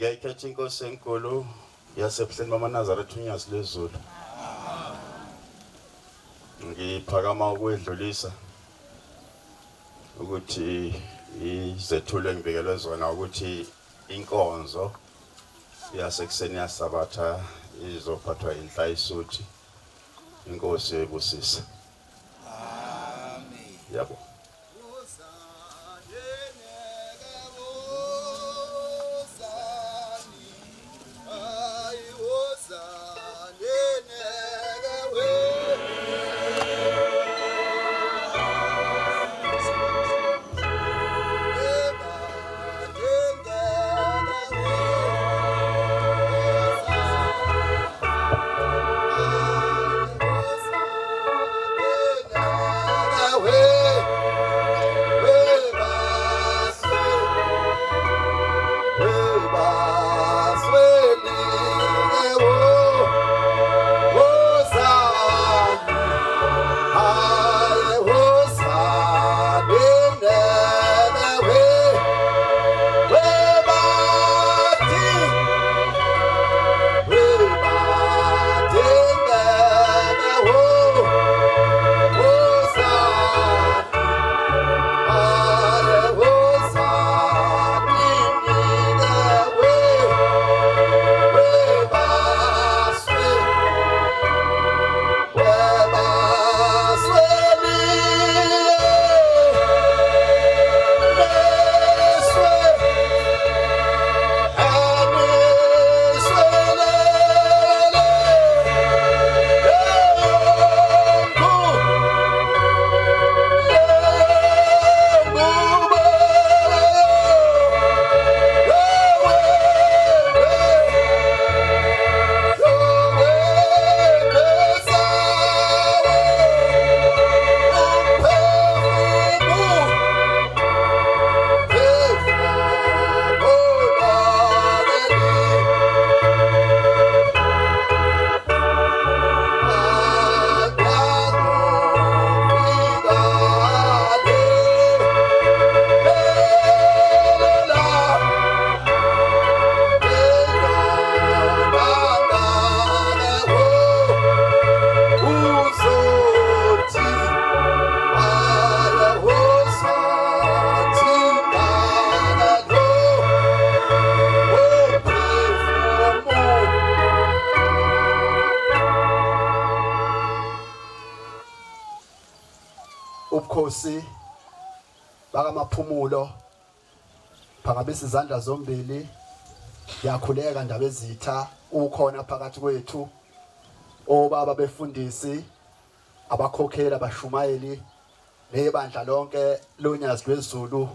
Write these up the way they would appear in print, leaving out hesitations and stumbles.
ngiyayikhetha inkosi enkulu yasebuhleni bamaNazaretha uNyasi lwezulu. Ngiphakama ukwedlulisa ukuthi izethulo engibekelwe zona ukuthi inkonzo yasekuseni yasabatha izophathwa inhla isuthi inkosi ebusisa. Amen. Yabo. Ubukhosi bakamaphumulo phakabisa izandla zombili yakhuleka ndaba ezitha ukhona phakathi kwethu obaba befundisi abakhokheli abashumayeli nebandla lonke loNyasi lwezulu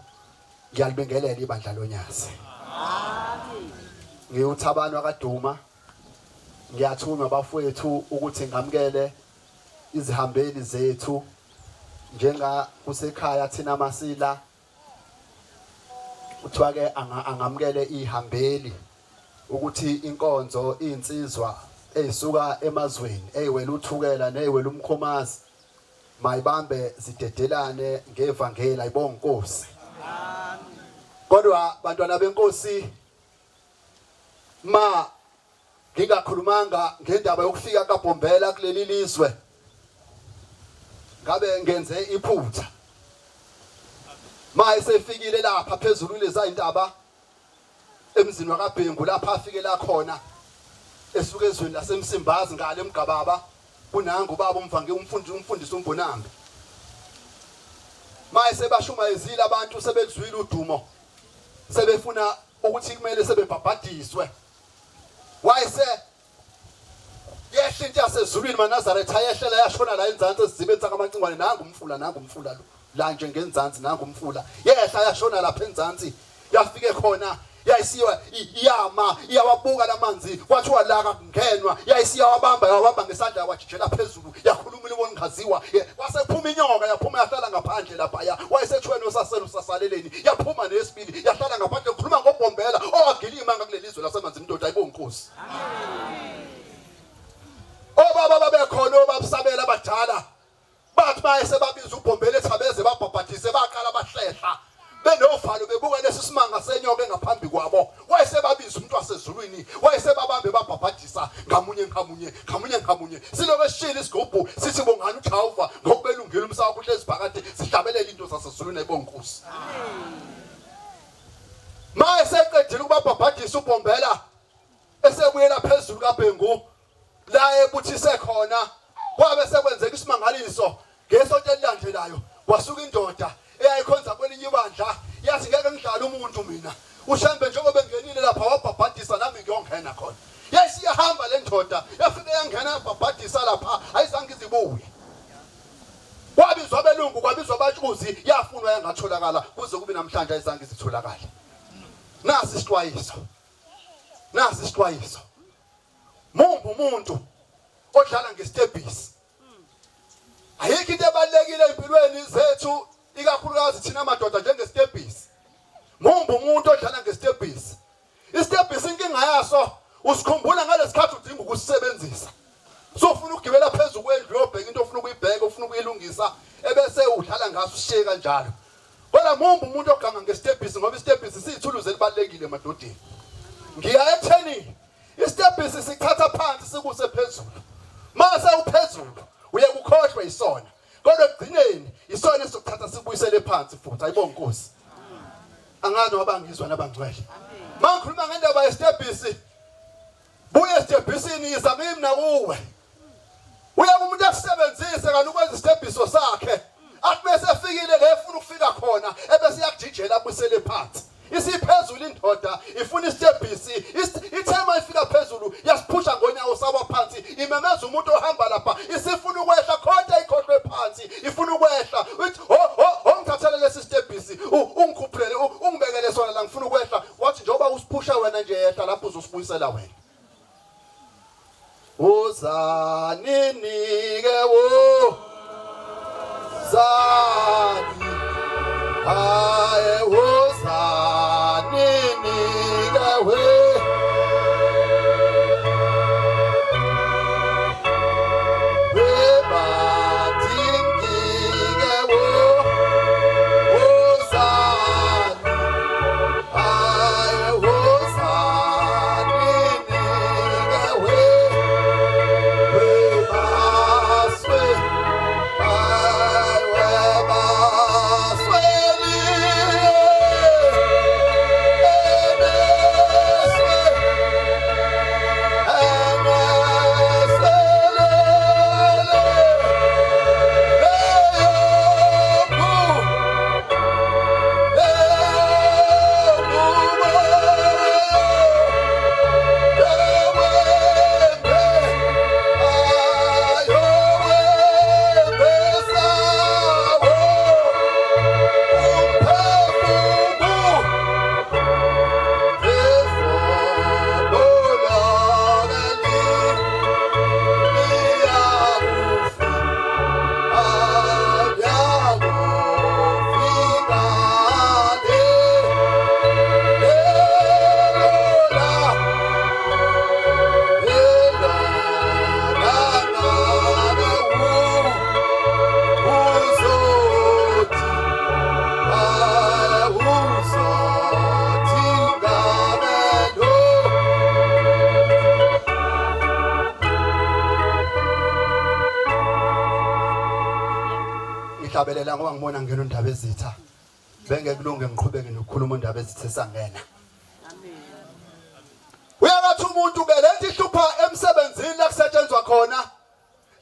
ngiyalibingelela ibandla loNyasi. Amen. Ngiyuthabana kaDuma ngiyathuma abafowethu ukuthi ngamukele izihambeli zethu njenga kusekhaya thina Masila uthiwa ke angamukele ihambeli ukuthi inkonzo insizwa ezisuka emazweni eyiwela uthukela neyiwela umkhomazi mayibambe zidedelane ngevangeli ayibonga inkosi. Amen. Kodwa bantwana benkosi ma ngingakhulumanga ngendaba yokufika kaBhombela kuleli lizwe ngabe ngenze iphutha ma esefikile lapha phezulu leza indaba emzini wakaBhengu lapha afikela khona esuke ezweni laseMsimbazi ngale eMgababa kunanga ubaba umvange umfundisi uMbonambi ma esebashumayezile abantu sebekuzwile udumo sebefuna ukuthi kumele sebebhabhadiswe wayese yehla into yasezulwini maNazaretha yehlela yashona la enzansi esizibeni sakaMancingwane nanga umfula lo la nje ngenzansi nanga umfula yehla yashona lapha enzansi yafike khona yayisiwa iyama iyawabuka lamanzi kwathiwa laka kungenwa yayisiya wabamba ngesandla wajijela phezulu yakhuluma ilibona ngaziwa wasephuma inyoka yaphuma yahlala ngaphandle lapha wayesethweni osaselo usasaleleni yaphuma nesibili yahlala ngaphandle kukhuluma ngoBhombela owagilima ngakuleli lizwe lasemanzi indoda ayibonga inkosi. Amen. Obaba babekhona obabusabela abadala bathi bayese babiza uBhombela ethabeze babhabhathise baqala bahlehla benovalo bebuka lesi simanga senyoka engaphambi kwabo wayese babiza wabiza umuntu wasezulwini wayesebabambe babhabhadisa ngamunye siloko esishila isigubhu sithi bongani uJehova ngokubelungile umsaka kuhlezi phakathi sihlabelela into zasezulwini ayibonkosi mayeseqedile ukubabhabhadisa uBhombela esebuyela phezulu kaBhengu la ebuthise khona kwabe sekwenzeka isimangaliso ngesonto elilandelayo kwasuka indoda eyayikhonza kwelinye ibandla yathi ngeke ngidlala umuntu mina uShembe njengoba engenile lapha wabhabhadisa nami ngiyongena khona yasiyahamba le ndoda yafike yangena yabhabhadisa lapha ayizange izibuye kwabizwa abelungu kwabizwa abatshuzi yafunwa yangatholakala kuze kube namhlanje ayizange izitholakala nasi isixwayiso mumbu umuntu odlala ngestebhisi ayikho into ebalekile empilweni zethu ikakhulukazi thina madoda njengestebhisi mumbu umuntu odlala ngestebhisi istebhisi inkinga yaso usikhumbula ngalesikhathi udinga ukusebenzisa sofuna ukugibela phezulu kwendlu yobheka into ofuna ukuyibheka ofuna ukuyilungisa ebese udlala ngaso ushiye kanjalo kodwa mumbu umuntu oganga ngestebhisi ngoba istebhisi siyithuluze elibalekile emadodeni ngiya ekutheni istebhisi sikhatha phansi sikuse phezulu mase uphezulu uye ukukhohlwa isona kodwa ekugcineni isona esokuthatha sikubuyisele phansi futhi ayibonga Nkosi angazi wabangizwa nabangcwele mangikhuluma ngendaba yestebhisi buye estebhisini izame mina kuwe uya kumuntu akusebenzise kanti ukwenza istebhiso sakhe athi bese efikile la efuna ukufika khona ebese yakujijela abuyisele phansi isiphezulu indoda ifuna istebhisi ithema ifika phezulu yasiphusha ngonyawo sawa phansi imemeza umuntu ohamba lapha isifuna ukwehla khona ikhohlwe phansi ifuna ukwehla uthi ngithathele lesi stebhisi ungikhuphulele ungibekele sona la ngifuna ukwehla wathi njengoba usiphusha wena nje yehla lapho uzosibuyisela wena uzanini ke wo zani haye uzanini ke we Ngihlabelela ngoba ngibona ngena indaba ezitha bengekulunge ngiqhubeke nokukhuluma indaba ezithe sangena amen uyabathi umuntu ke lento ihlupha emsebenzini la kusetshenzwa khona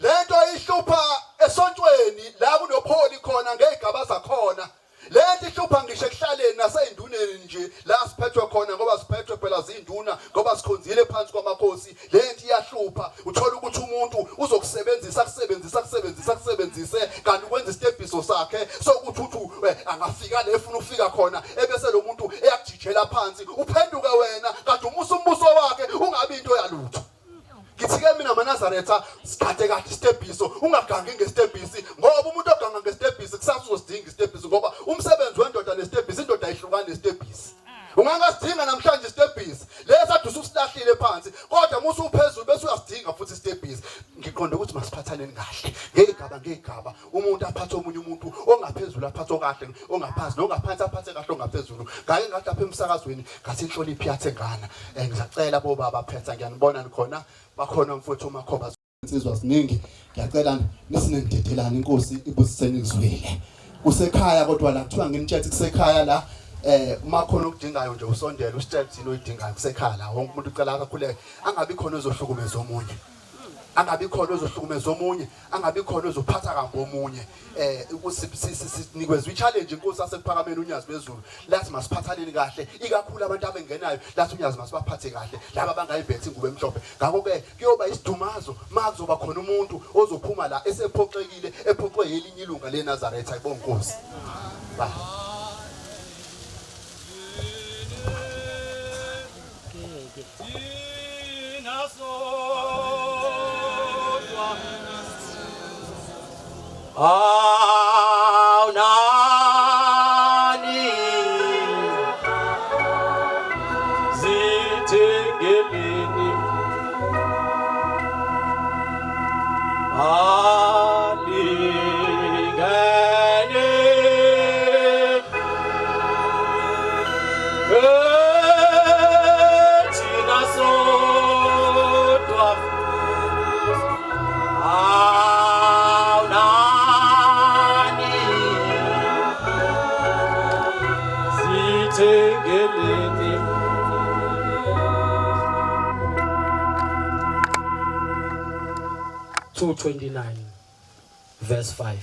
lento ihlupha esontweni la kunopholi khona ngegaba zakhona lento ihlupha ngisho ekuhlaleni naseyinduneni nje la siphethwe khona ngoba siphethwe phela zinduna ngoba sikhonzile phansi kwamakhosi lento iyahlupha uthola ukuthi umuntu uzokusebenzisa kusebenzise kanti ukwenza istebhiso sakhe sokuthi angafika la efuna ukufika khona ebese lo muntu eyakujijela phansi uphenduke wena kanti umbuso wakhe ungabi into yalutho Ngithi-ke mina maNazaretha sikade kahle istebhiso ungagangi ngestebhisi ngoba umuntu oganga ngestebhisi kusasa uzodinga istebhisi ngoba umsebenzi wendoda nestebhisi indoda ayihlukani nestebhisi Ungangasidinga namhlanje isitebhisi lesa adusa usilahlile phansi kodwa uma usuphezulu bese uyasidinga futhi isitebhisi. Ngiqonda ukuthi masiphathaneni kahle ngegaba umuntu aphathe omunye umuntu ongaphezulu aphathe kahle ongaphansi nongaphansi aphathe kahle ongaphezulu. Ngake ngathi lapha emsakazweni ngathi inhlonipho iyathengana. Ngizacela bo baba phetha ngiyanibona nikhona bakhona mfowethu uMakhoba insizwa siningi. Ngiyacela nisinendedelana inkosi ibusiseni kuzwile. Kusekhaya kodwa la kuthiwa nginitshela kusekhaya la makhona ukudingayo nje usondela usitshela oyidingayo kusekhaya la wonke umuntu ucela kakhulu angabi khona ozohlukumeza omunye. Angabi khona ozohlukumeza omunye, angabi khona ozophatha kambi omunye. Ukuthi sinikezwe i-challenge inkosi asephakameni unyazi bezulu. Lathi masiphathaneni kahle, ikakhulu abantu abengenayo, lathi unyazi masibaphathe kahle. Laba abangayibhethi ingubo emhlophe. Ngakho ke kuyoba isidumazo makuzoba khona umuntu ozophuma la esephoxekile, ephoxwe elinye ilunga leNazaretha ayibonga inkosi. Ba. Nani zithengeleni alingene thina sodwa Tengeleni 2:29 verse 5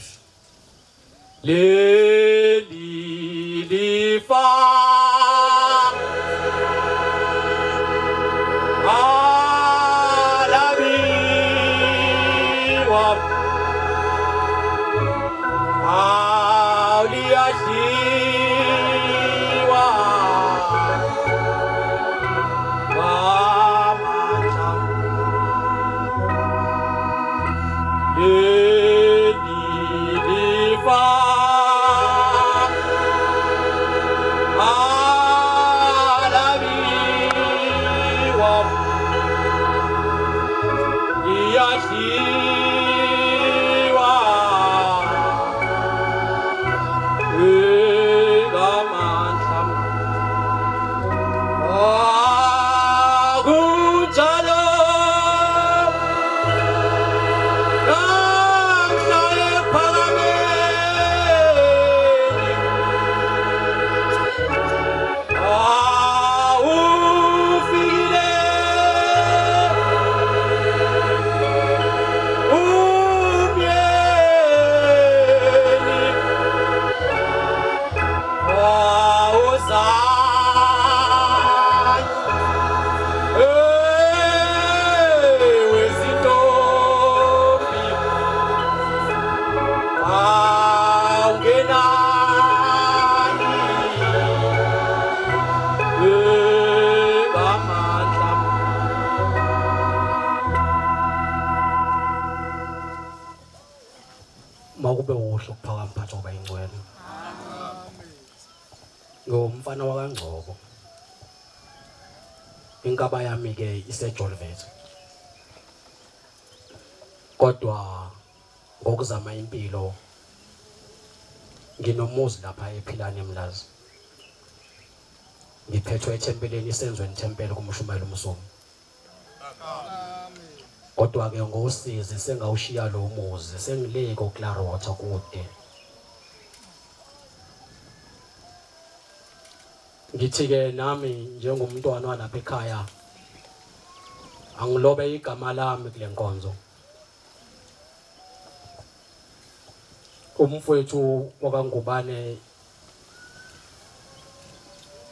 Leli lifa alabiwa auliyahiwa mamacha Lifa alabiwa liyahiwa egamandla akunjalo makube uhle ukuphakama phansi ngoba ingcwele ngomfana wakaNgcobo inkaba yami ke iseJolvet kodwa ngokuzama impilo nginomuzi lapha ePhilani eMlazi ngiphethwe ethempeleni isenzweni tempele kuMshumayeli uMsomi kodwa ke ngosizi sengawushiya lo muzi sengileke uClarota kude ngithi ke nami njengomntwana walapha ekhaya angilobe igama lami kule nkonzo umfowethu wakaNgubane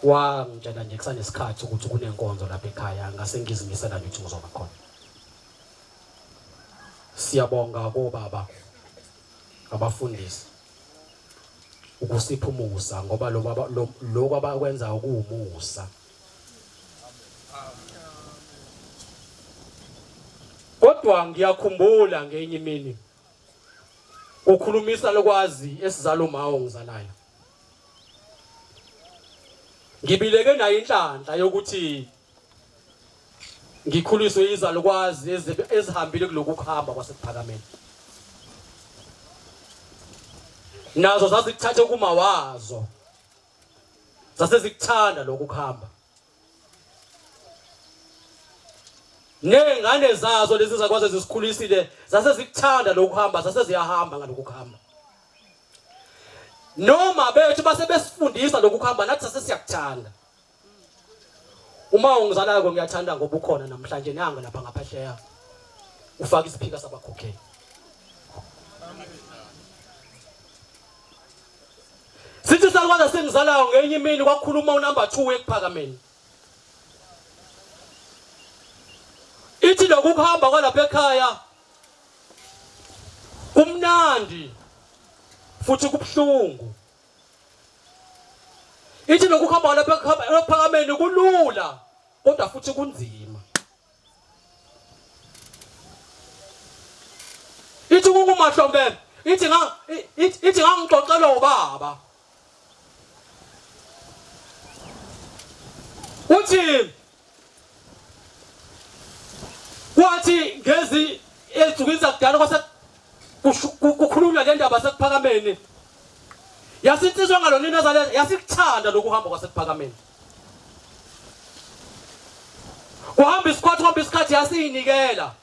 wangitshela nje kusanesikhathi ukuthi kunenkonzo lapha ekhaya ngase ngizimisela ngithi ngizoba khona siyabonga baba abafundisi ukusipha umusa ngoba lo abakwenza ukuumusa kodwa ngiyakhumbula ngenye imini ukhulumisa lokwazi esizalo mawo ngizalayo Ngibileke nayo inhlanhla yokuthi ngikhuliswe izalukwazi ezihambile kuloku kuhamba kwasePhakameni. Nazo zazikuthathe kuma wazo. Zasezikuthanda lokhu kuhamba. Nengane zazo lezi zakwazi ezisikhulisile zasezikuthanda lokhu kuhamba, zaseziyahamba ngalokhu kuhamba. Noma bethu base besifundisa lokhu kuhamba nathi sasesiyakuthanda. Uma ungizalayo ngiyathanda ngoba ukhona namhlanje nanga lapha ngaphahleya. Ufaka isiphika sabakhokheli. Sithi salukwazi sengizalayo ngenye imini kwakhuluma unumber 2 ePhakameni. Ithi lokhu kuhamba kwalapha ekhaya kumnandi futhi kubhlungu. Ithi lokhu kuhamba lapha ePhakameni kulula kodwa futhi kunzima. Ithi kungumahlombe, ithi ngangixoxela ubaba. Uthi kwathi ngezi ezukisa kudala kwase kukhulunywa le ndaba sePhakameni. Yasitsizwa ngalona inazale yasikuthanda lokuhamba kwasePhakameni. Kuhamba isikhathi yasinikela.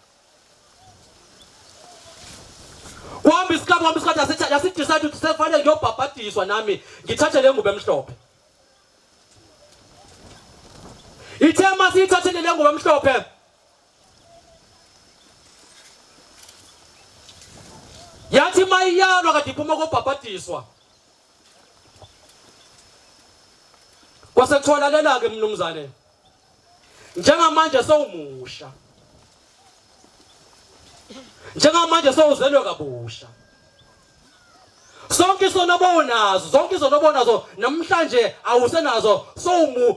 Kuhamba isikhathi yasidecide ukuthi sefanele ngiyobhabhadiswa nami ngithathe le ngubo emhlophe. Ithema siyithathele le ngubo emhlophe. Yathi mayiyalwa kade iphuma kobhabhadiswa. Kwasekuthola ke mnumzane. Njengamanje sowumusha. Njengamanje sowuzelwe kabusha. Zonke izonobonazo namhlanje awusenazo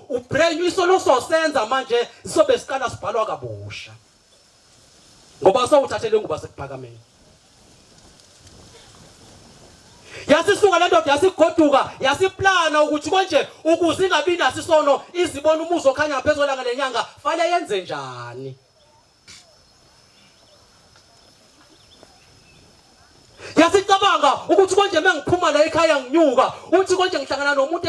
ubrain isolo sosenza manje sobe sikala sibhalwa kabusha. Ngoba sowuthathele nguba sePhakameni. Yasisuka le ndoda yasigoduka yasiplana ukuthi konje ukuze ingabi nasisono izibona umuzo okhanya phezulu langa lenyanga fanele yenze njani. Yasicabanga ukuthi konje mengiphuma la ekhaya nginyuka uthi konje ngihlangana nomuntu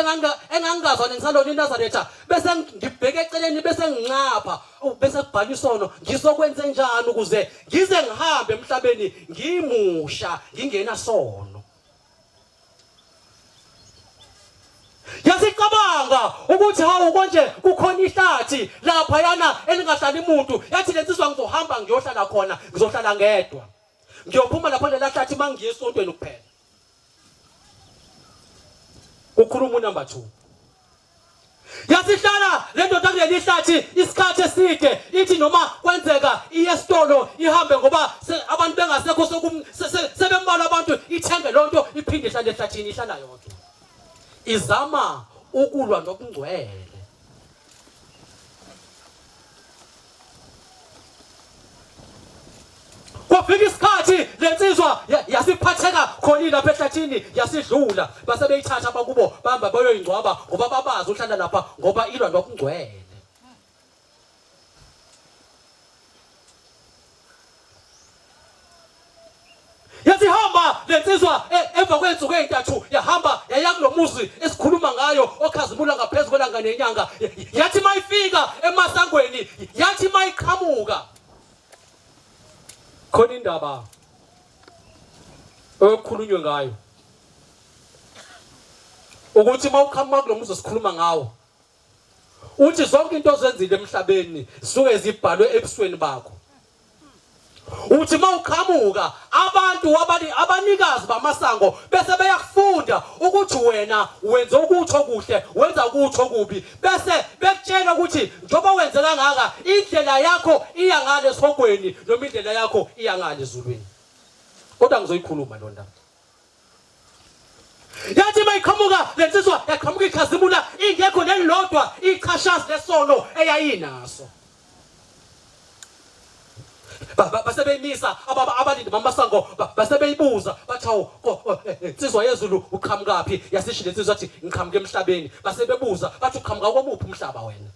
engangazwana ngisalona iNazaretha bese ngibheke eceleni bese ngincapha bese kubhala isono ngizokwenza njani ukuze ngize ngihambe emhlabeni ngimusha ngingena sono. Yasicabanga ukuthi hawu konje kukhona ihlathi lapha yana elingahlali umuntu yathi lensizwa ngizohamba ngiyohlala khona ngizohlala ngedwa. Ngiyophuma lapha lelahlathi mangiye esontweni kuphela. Ukhuluma unumber 2. Yasihlala le ndoda kuleli hlathi isikhathi eside ithi noma kwenzeka iye esitolo ihambe ngoba abantu bengasekho sebembalwa abantu ithenge lonto iphinde ihlale ehlathini ihlala yodwa. Izama ukulwa nokungcwele. Kwafika isikhathi lensizwa yasiphatheka khona lapha ehlathini yasidlula base beyithatha abakubo bahamba bayoyingcwaba ngoba babazi uhlala lapha ngoba ilwa nokungcwele. Yasihamba lensizwa emva kwensuku ezintathu yahamba yaya kulomuzi esikhuluma ngayo okhazimula ngaphezulu kwelanga nenyanga. Yathi mayifika emasangweni yathi mayiqhamuka khona indaba okukhulunywe ngayo ukuthi mawuqhamuka kulomuzi esikhuluma ngawo uthi zonke into ozenzile emhlabeni suke zibhalwe ebusweni bakho. Uthi mawuqhamuka abantu abanikazi bamasango bese beyakufunda ukuthi wena wenza ukuthi okuhle wenza ukuthi okubi bese bekutshela ukuthi njoba wenze kangaka indlela yakho iya ngale esihogweni noma indlela yakho iya ngale ezulwini. Kodwa ngizoyikhuluma lo ndaba. Yathi mayiqhamuka lensizwa yaqhamuka ikhazimula ingekho nelilodwa ichashazi lesono eyayinaso. basebeyimisa abalindi bamasango basebeyibuza bathi hawu insizwa yezulu uqhamukaphi yasisho le insizwa athi ngiqhamuke emhlabeni basebebuza bathi uqhamuka komuphi umhlaba wena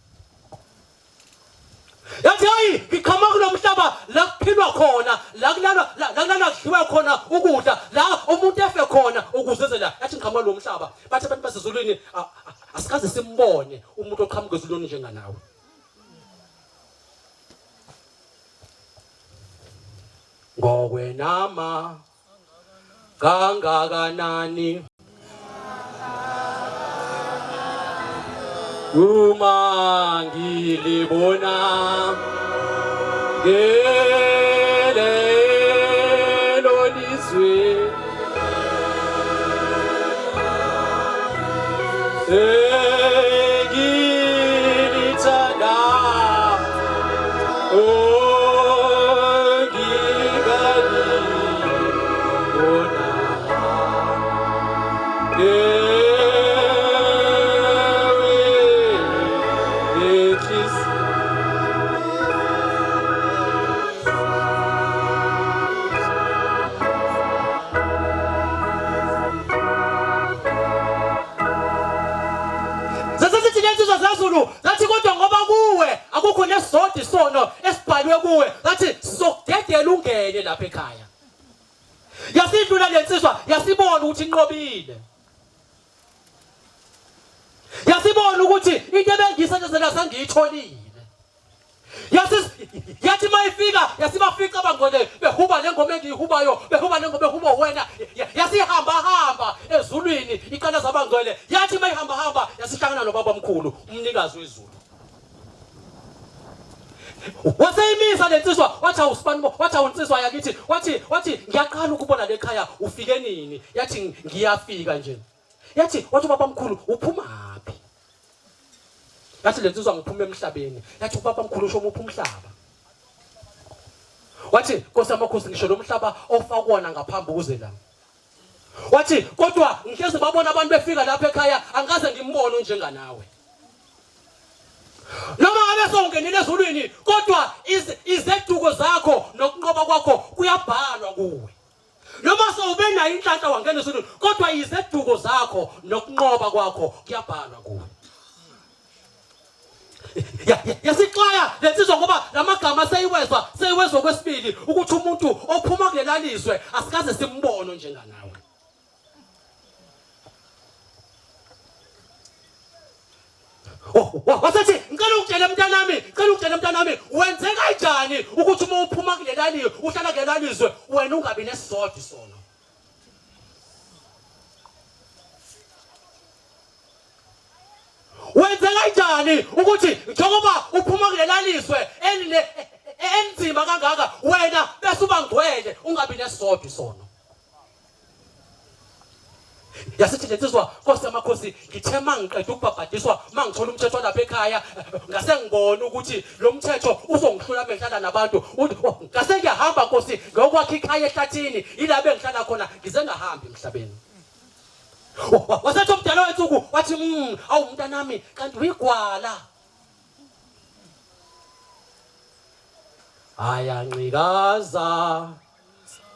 yathi hayi ngiqhamuka kulomhlaba la kuphilwa khona la kulana kudliwa khona ukudla la umuntu efe khona ukuze la yathi ngiqhamuka lo mhlaba bathi abantu basezulwini asikaze simbone umuntu oqhamuka ezulwini njenganawe ngokwenama kangakanani uma ngilibona ngelelo lizwe engilithanda Zathi kodwa ngoba kuwe akukho nesodwa isono esibhalwe kuwe ngathi sizokudedela ungene lapha ekhaya yasidlula lensizwa yasibona ukuthi inqobile yasibona ukuthi into ebengiyisentshenzela sangiyitholile yathi mayifika yasibafika abangcwele behuba lengoma engiyihubayo behuba lengoma behuba wena yasihamba ezulwini iqala zabangcwele yathi mayihamba yasihlangana nobaba omkhulu umnikazi wezulu waseyimisa lensizwa wathi awusibani wathi awunsizwa yakithi wathi ngiyaqala ukubona lekhaya ufike nini yathi ngiyafika nje yathi wathi ubaba omkhulu uphumaphi yathi lensizwa ngiphuma emhlabeni yathi ubaba omkhulu usho umuphi umhlaba wathi Nkosi yamakhosi ngisho lo mhlaba ofakwana ngaphambi kuze la wathi kodwa ngikeze babona abantu befika lapha ekhaya angaze ngimbone njenganawe noma ngabe songenile ezulwini kodwa izeduko zakho nokunqoba kwakho kuyabhalwa kuwe noma sowube nayo inhlanhla wangena ezulwini kodwa izeduko zakho nokunqoba kwakho kuyabhalwa kuwe yasixaya lensizwa ngoba lamagama seyiwezwa kwesibili ukuthi umuntu ophuma kulelalizwe asikaze simbone njenganawe wasethi ngicela ukutshela mntanami wenze kanjani ukuthi uma uphuma kulelalizwe uhlala kulelalizwe wena ungabi nesizotha isono wenze kanjani ukuthi njengoba uphuma kulelalizwe enzima kangaka wena bese ubangcwele ungabi nesizotha isono yasithi lensizwa Nkosi yamakhosi ngithe mangiqeda ukubhabhadiswa mangithola umthetho lapha ekhaya ngase ngibona ukuthi lo mthetho uzongihlula mengihlala nabantu ngase ngiyahamba Nkosi ngokwakhe ikhaya ehlathini yilabe engihlala khona ngize ngahambi emhlabeni wasethi umdala wethuku wathi awu mntanami kanti uyigwala ayancikaza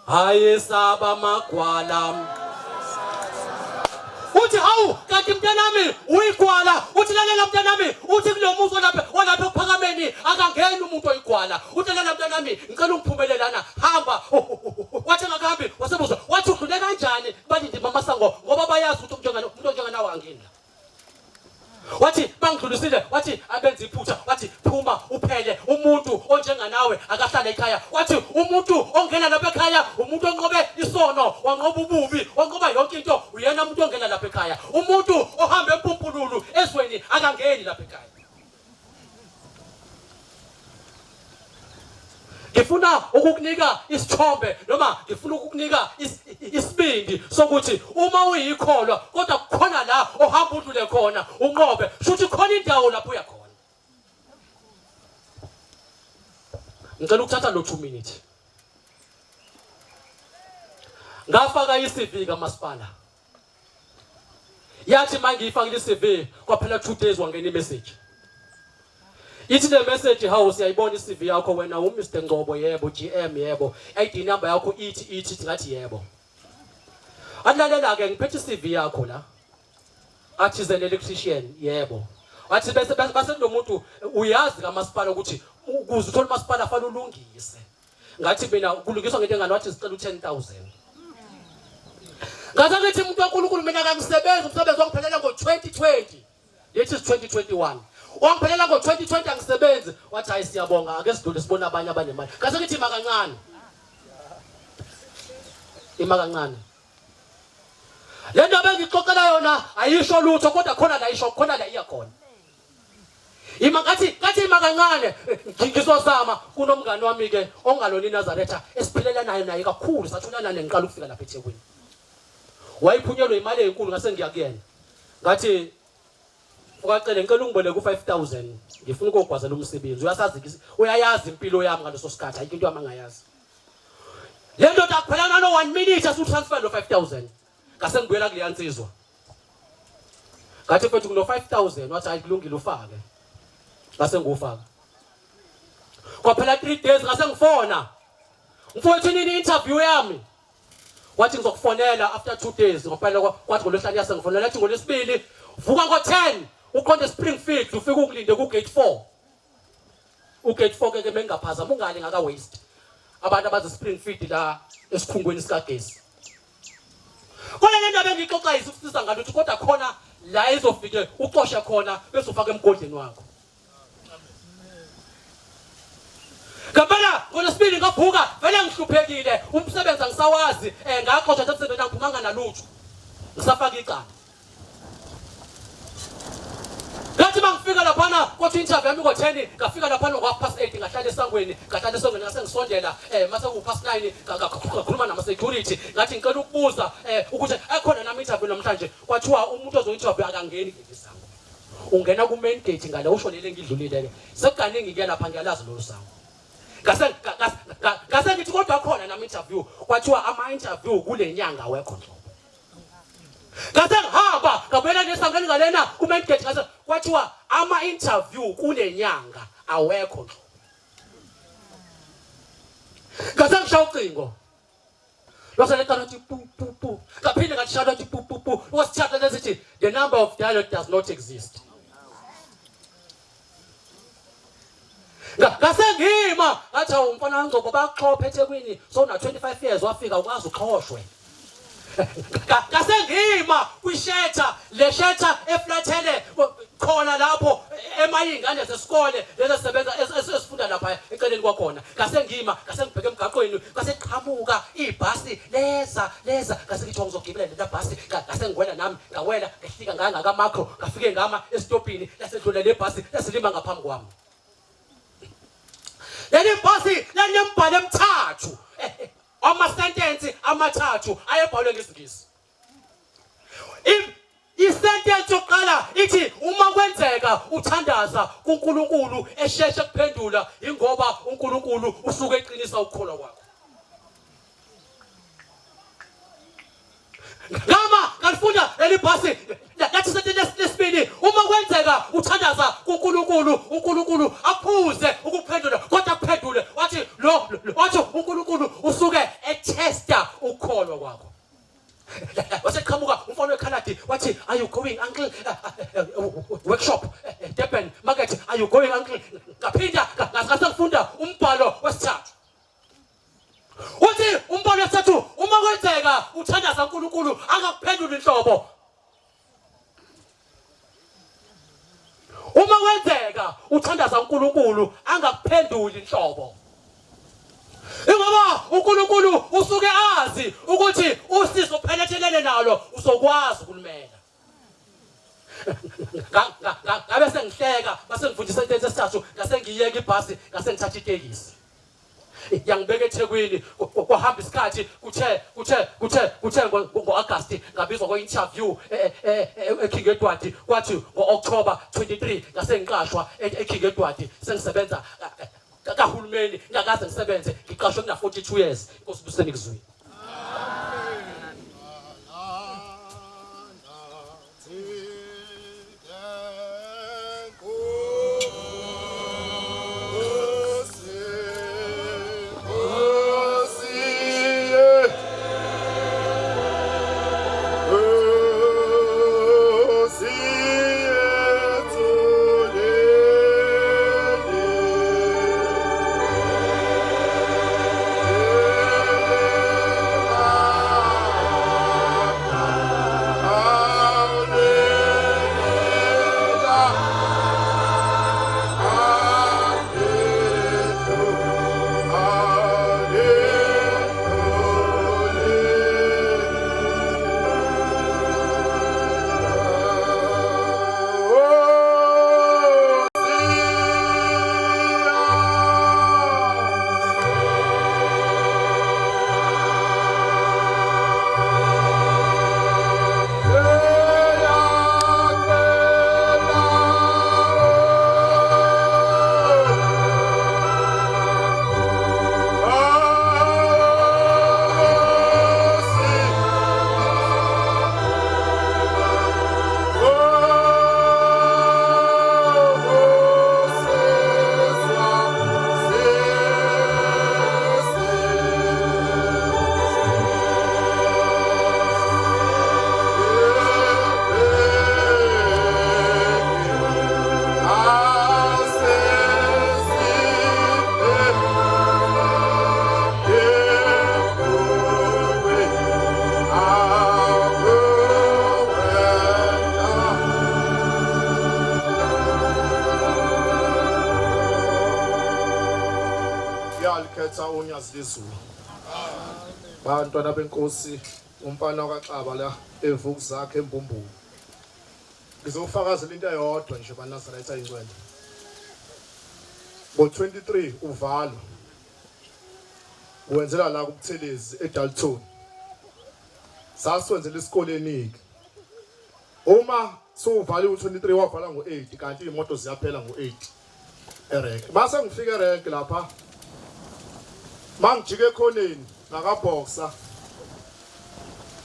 ayesaba amagwala uthi hawu kanti mntanami uyigwala uthi lalela mntanami uthi kulomuzi olapha ekuphakameni akangeni umuntu oyigwala uthi lalela mntanami ngicela ungiphumelelana hamba wathi ngakahambi wasebuza wathi udlule kanjani balindi bamasango ngoba bayazi ukuthi umuntu onjenganawe angeni wathi bangidlulisile wathi abenza iphutha wathi phuma uphele umuntu onjenganawe akahlala ekhaya wathi umuntu ongena lapha ekhaya umuntu onqobe isono wanqoba ububi wanqoba yonke into uyena umuntu ongena lapha ekhaya umuntu ohamba empumpululu ezweni akangeni lapha ekhaya ngifuna ukukunika isithombe noma ngifuna ukukunika isibindi sokuthi uma uyikholwa kodwa kukhona la ohamba udlule khona unqobe futhi khona indawo lapho uya khona ngicela ukuthatha lo 2 minutes ngafaka iCV kaMasipala yathi mangiyifakile iCV kwaphela 2 days wangena imessage Ithi le message house yayibona iCV yakho wena uMr Ngcobo yebo, GM yebo, ID number yakho ithi ngathi yebo. Adlalela ke ngiphethe iCV yakho la. Athi is an electrician yebo. Wathi bese lo muntu uyazi kamasipala ukuthi ukuze uthole umasipala afanele ulungise. Ngathi mina kulungiswa ngento engani wathi sicela u10,000. Ngathi ngithi umuntu waNkulunkulu mina akangisebenzi umsebenzi wangiphelela ngo2020. Lethi is 2021. Wangiphelela ngo2020 angisebenzi wathi hayi siyabonga ake sidlule sibona abanye abanemali. Ngathi ngithi ima kancane. Ima kancane. Lento abengixoxela yona ayisho lutho kodwa khona la isho khona la iya khona. Kathi ima kancane ngizozama kunomngane wami ke ongaloni Nazaretha esiphilela naye kakhulu sathulana nengiqala ukufika lapha eThekwini. Wayiphunyelwe imali enkulu ngase ngiya kuyena. Ngathi ukacela ngicela ungiboleke u5000 ngifuna ukugwazela umsebenzi. Uyayazi impilo yami ngaleso sikhathi ayikho into amangayazi. Le ndoda akuphelana no 1 minute asutransfer lo 5000. Ngase ngibuyela kuyansizwa. Ngathi mfethu kuno 5000 wathi hayi kulungile ufake. Ngase ngufaka. Kwaphela 3 days ngase ngifona. Mfowethu nini interview yami? Wathi ngizokufonela after 2 days ngophela kwathi ngolosihlanu yase ngifonela athi ngolesibili vuka ngo10 uqonde Springfield ufike ukulinde ku gate 4. Ugate 4 ke mengaphazama ungale ngaka waste. Abantu abaze Springfield la esikhungweni sikagesi. Kona le ndaba engixoxa isifisa ngalo ukuthi kodwa khona la izofike uqosha khona bese ufaka emgodleni wakho. Ngapela ngolesibili ngaphuka vele ngihluphekile umsebenzi angisawazi ngaqoqa umsebenzi angiphumanga nalutho ngisafaka icala. Ngathi mangifika lapha kwathi interview yami ngo10 ngafika lapha ngo8:30 ngahlala esangweni ngase ngisondela mase ku9 ngakhuluma nama security ngathi ngicela ukubuza ukuthi akhona nami interview namhlanje kwathiwa umuntu ozointerview akangeni ngesango ungena ku main gate ngale usho lele ngidlulile ke sekukaningi ke lapha ngiyalazi lo sango ngase ngithi kodwa khona nami interview kwathiwa ama interview kule nyanga wekho ngase ngihamba ngabuyela nesangweni ngalena ku main gate ngase kwathiwa ama interview kule nyanga awekho ngase ngishaya ucingo losele kanti pu kaphinde ngashaya ukuthi pu wasithatha lesithi the number of dialogue does not exist. Ngase ngima ngathi umfana kaNgcobo baxhophe eThekwini so na 25 years wafika ukwazi uxhoshwe. Ngase ngima kwisheta le sheta eflathele khona lapho emayingane zesikole lezisebenza esifunda lapha eceleni kwakhona. Ngase ngima ngase ngibheke emgaqweni ngase qhamuka ibhasi leza ngase ngithi ngizogibela le bhasi ngase ngwela nami ngawela ngehlika ngaka macro ngafike ngama estopini lasedlula le bhasi lasilima ngaphambi kwami. Leli bhasi lanembhalo emithathu ama sentence amathathu ayebhalwe ngesingisi. I-sentence yokuqala ithi uma kwenzeka uthandaza kuNkulunkulu esheshe kuphendula ingoba uNkulunkulu usuke eqinisa ukukholwa kwakho. Ngama ngalifunda leli bhasi lathi sentence lesibili uma kwenzeka uthandaza kuNkulunkulu uNkulunkulu aphuze ukuphendula kodwa kuphendule wathi uNkulunkulu usuke etesta ukukholwa kwakho. Waseqhamuka umfana weCanada wathi are you going uncle workshop Durban market are you going uncle ngaphinda ngase ngifunda umbhalo wesithathu uthi umbhalo wesithathu uma kwenzeka uthandaza uNkulunkulu angakuphendula inhlobo. Uma kwenzeka uthandaza uNkulunkulu angakuphenduli inhlobo. Ingoba uNkulunkulu usuke azi ukuthi usizo phelethelele nalo uzokwazi ukulumela. Ngabe sengihleka base ngifundisa into esithathu ngase ngiyeka ibhasi ngase ngithatha itekisi. Yangibeka eThekwini kwahamba isikhathi kuthe ngo-August ngabizwa kwa-interview eKing Edward kwathi ngo-October 23 ngase ngiqashwa eKing Edward sengisebenza kahulumeni ngakaze ngisebenze ngiqashwe kuna 42 years Nkosi buseni kuzwini. uyalikhetha unyazi lezulu bantwana benkosi umfana kaXaba la evuku zakhe embumbulo ngizofakazela into eyodwa nje baNazaretha ingcwele ngo23 uvalo wenzela la kuButhelezi eDalton saswenzela esikoleni uma suvale u23 wavala ngo8 kanti imoto ziyaphela ngo8 erenk base ngifika erenk lapha mangijike ekhoneni nakaboxer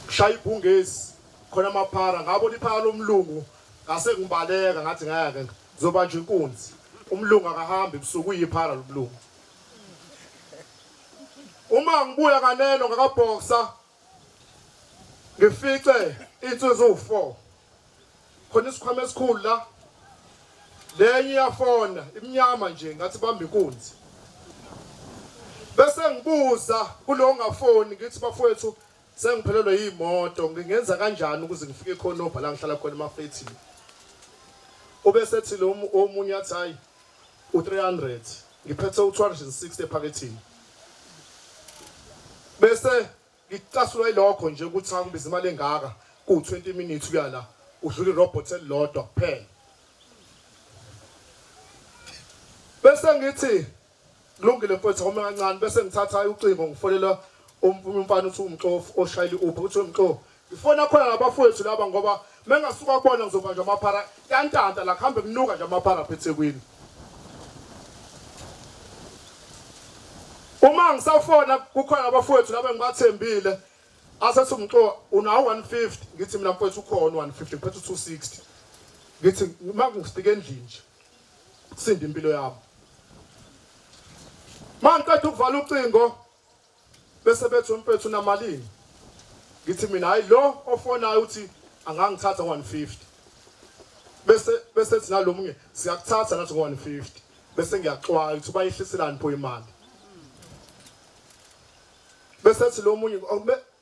shaya ibhungezi khona amaphara ngabona iphara lomlungu ngase ngibaleka ngathi ngeke ngizobanjwa inkunzi umlungu akahamba ebusuku uyiphara lomlungu uma ngibuya kaneno ngakaboxer ngifice insizwe zo4 khona isikhwama esikhulu la lenye iyafona imnyama nje ngathi bamba inkunzi bese ngibuza kulo ngafoni ngithi bafowethu sengiphelelwe yimoto ngingenza kanjani ukuze ngifike khona obhala ngihlala khona emafetini obese ethi lo omunye athi hayi u300 ngiphethe u260 ephakethini bese ngicasula ilokho nje ukuthi ngibiza imali engaka ku20 minutes kuya la udlula irobot elilodwa kuphela bese ngithi kulungile mfowethu uma kancane bese ngithatha ucingo ngifonela umfana uthi umxofu oshayela uUber uthi umxofu ngifona khona labafowethu laba ngoba mengasuka kubona ngizobanjwa amaphara yantanta la kuhambe kunuka nje amaphara eThekwini uma ngisafona kukhona abafowethu laba ngibathembile asethi umxofu unawo 150 ngithi mina mfowethu ukhona 150 ngiphethe 260 ngithi mangifike endlini nje kusindi impilo yami mangicela ukuvala ucingo bese bethu mfethu unamalini ngithi mina hayi lo ofonayo uthi angangithatha 150 bese thina lo munye siyakuthatha nathi ngo150 bese ngiyaxwaya ukuthi bayihliselani pho imali bese thi lo munye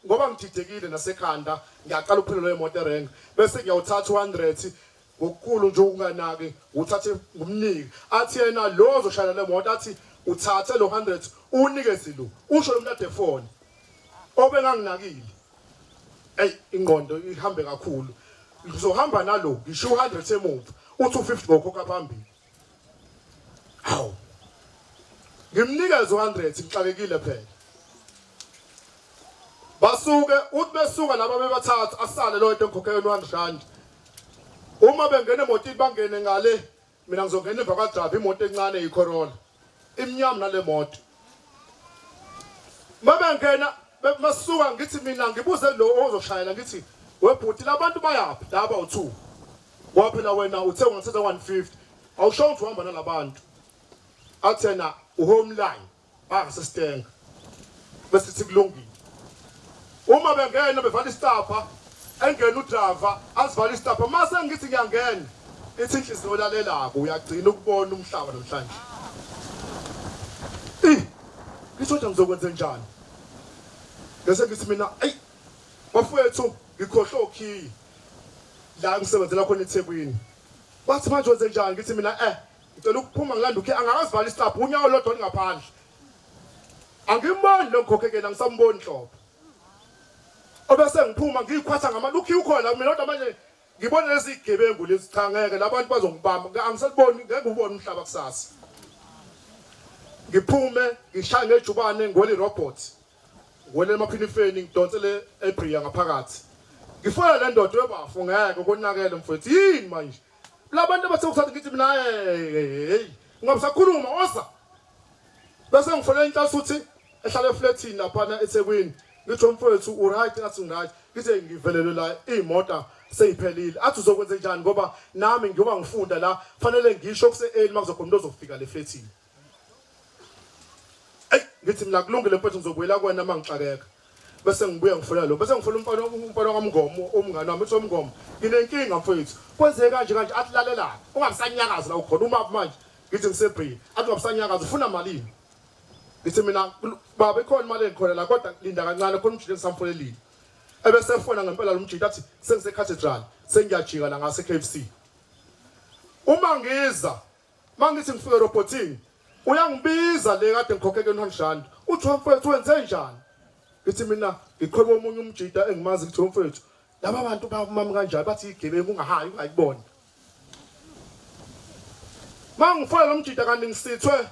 ngoba ngididekile nasekhanda ngiyaqala uphelelo yemoto erenk bese ngiyawuthatha 100 ngokukhulu nje unganaki uthathe ngumniki athi yena lo ozoshayela le moto athi uthathe lo 100 unikeze lo usho lo mntade phone obenganginakile hey ingqondo ihambe kakhulu ngizohamba nalo ngisho 100 emuva uthi 50 ngokhokha phambili hawu ngimnikeze 100 ngixakekile phela basuke uthi besuka laba bebathatha asale lo into engikhokhela 100 rand uma bengena emotini bangene ngale mina ngizongena emva kwaDrive imoto encane eyiCorolla imnyama nale moto mabengena masuka ngithi mina ngibuze lo ozoshayela ngithi webhuti labantu bayaphi laba u2 waphela wena uthe ungathatha 150 awusho ukuthi uhamba nalabantu athena uhomeline akasestenger bese sithi kulungile uma bengena bevala istapa engena uDriver asivala istapa mase ngithi ngiyangena ithi inhliziyo lalelako uyagcina ukubona umhlaba namhlanje ngisho ngizokwenza njani bese ngithi mina ey bafowethu ngikhohle okhi la ngisebenzela khona eThekwini bathi manje wenze njani ngithi mina ngicela ukuphuma ngilanda ukhe angakazivala istap unyawo lodwa ngaphandle angimboni lo ngikhokhekela ngisamboni nhlobo obese ngiphuma ngiyikhwatha ngamalukhi ukhona mina kodwa manje ngibona lezi gebengu lezi cha ngeke labantu bazongibamba angiseliboni ngeke ubone umhlaba kusasa ngiphume ngishaya ngejubane ngole robot ngole emaphinifeni ngidonsele eBria ngaphakathi ngifona le ndodo webafu ngeke konakele mfowethu yini manje labantu abathe ukuthatha ngithi mina hey ngingabisakhuluma osa bese ngifona inhlansi uthi ehlala eflatini lapha eThekwini ngithi mfowethu uright ngathi ngiright ngithi ngivelelwe la imoto seyiphelile athi uzokwenza njani ngoba nami ngiyoba ngifunda la fanele ngisho kuse8 makuzokhona umuntu ozofika le flatini ngithi mina kulungile mfowethu ngizobuyela kwena mangixakeka bese ngibuya ngifuna lo bese ngifuna umfana kaMngomo umngane wami uthi uMngomo nginenkinga mfowethu kwenzeke kanje athi lalela ungabisanyakaza la ukhona uma manje ngithi ngisebri athi ungabisanyakaza ufuna malini ngithi mina baba ikhona imali engikhona la kodwa linda kancane khona umjini ngisamfolelile ebese efona ngempela lo mjini athi sengise cathedral sengiyajika la ngase KFC uma ngiza mangithi ngifike roboting uyangibiza le kade ngikhokheke no100 uthi mfethu wenze njani ngithi mina ngiqhwebe omunye umjida engimazi ukuthi mfethu laba abantu bamama kanjani bathi igebengu ungahayi ungayibona mangifuna lo mjida kanti ngisithwe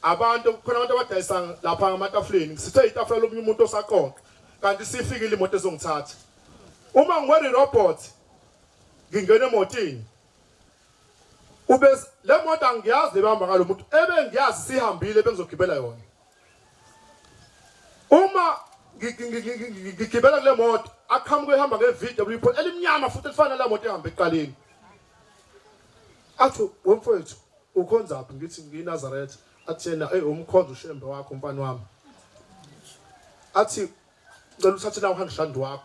abantu khona abantu abadayisa lapha ngamatafuleni ngisithe itafula lomunye umuntu osaqonqa kanti sifikile imoto ezongithatha uma ngiwere robot ngingena emotini ubese le moto angiyazi lebamba ngalo muntu ebengiyazi sihambile bengizogibela yona uma ngigibela kule moto aqhamuke ehamba ngeVW Polo elimnyama futhi elifana la moto ehamba eqaleni athi wemfowethu ukhonza aphi ngithi ngiNazaretha athi yena umkhonza ushembe wakho mfana wami athi ngicela uthathe nawo u100 wakho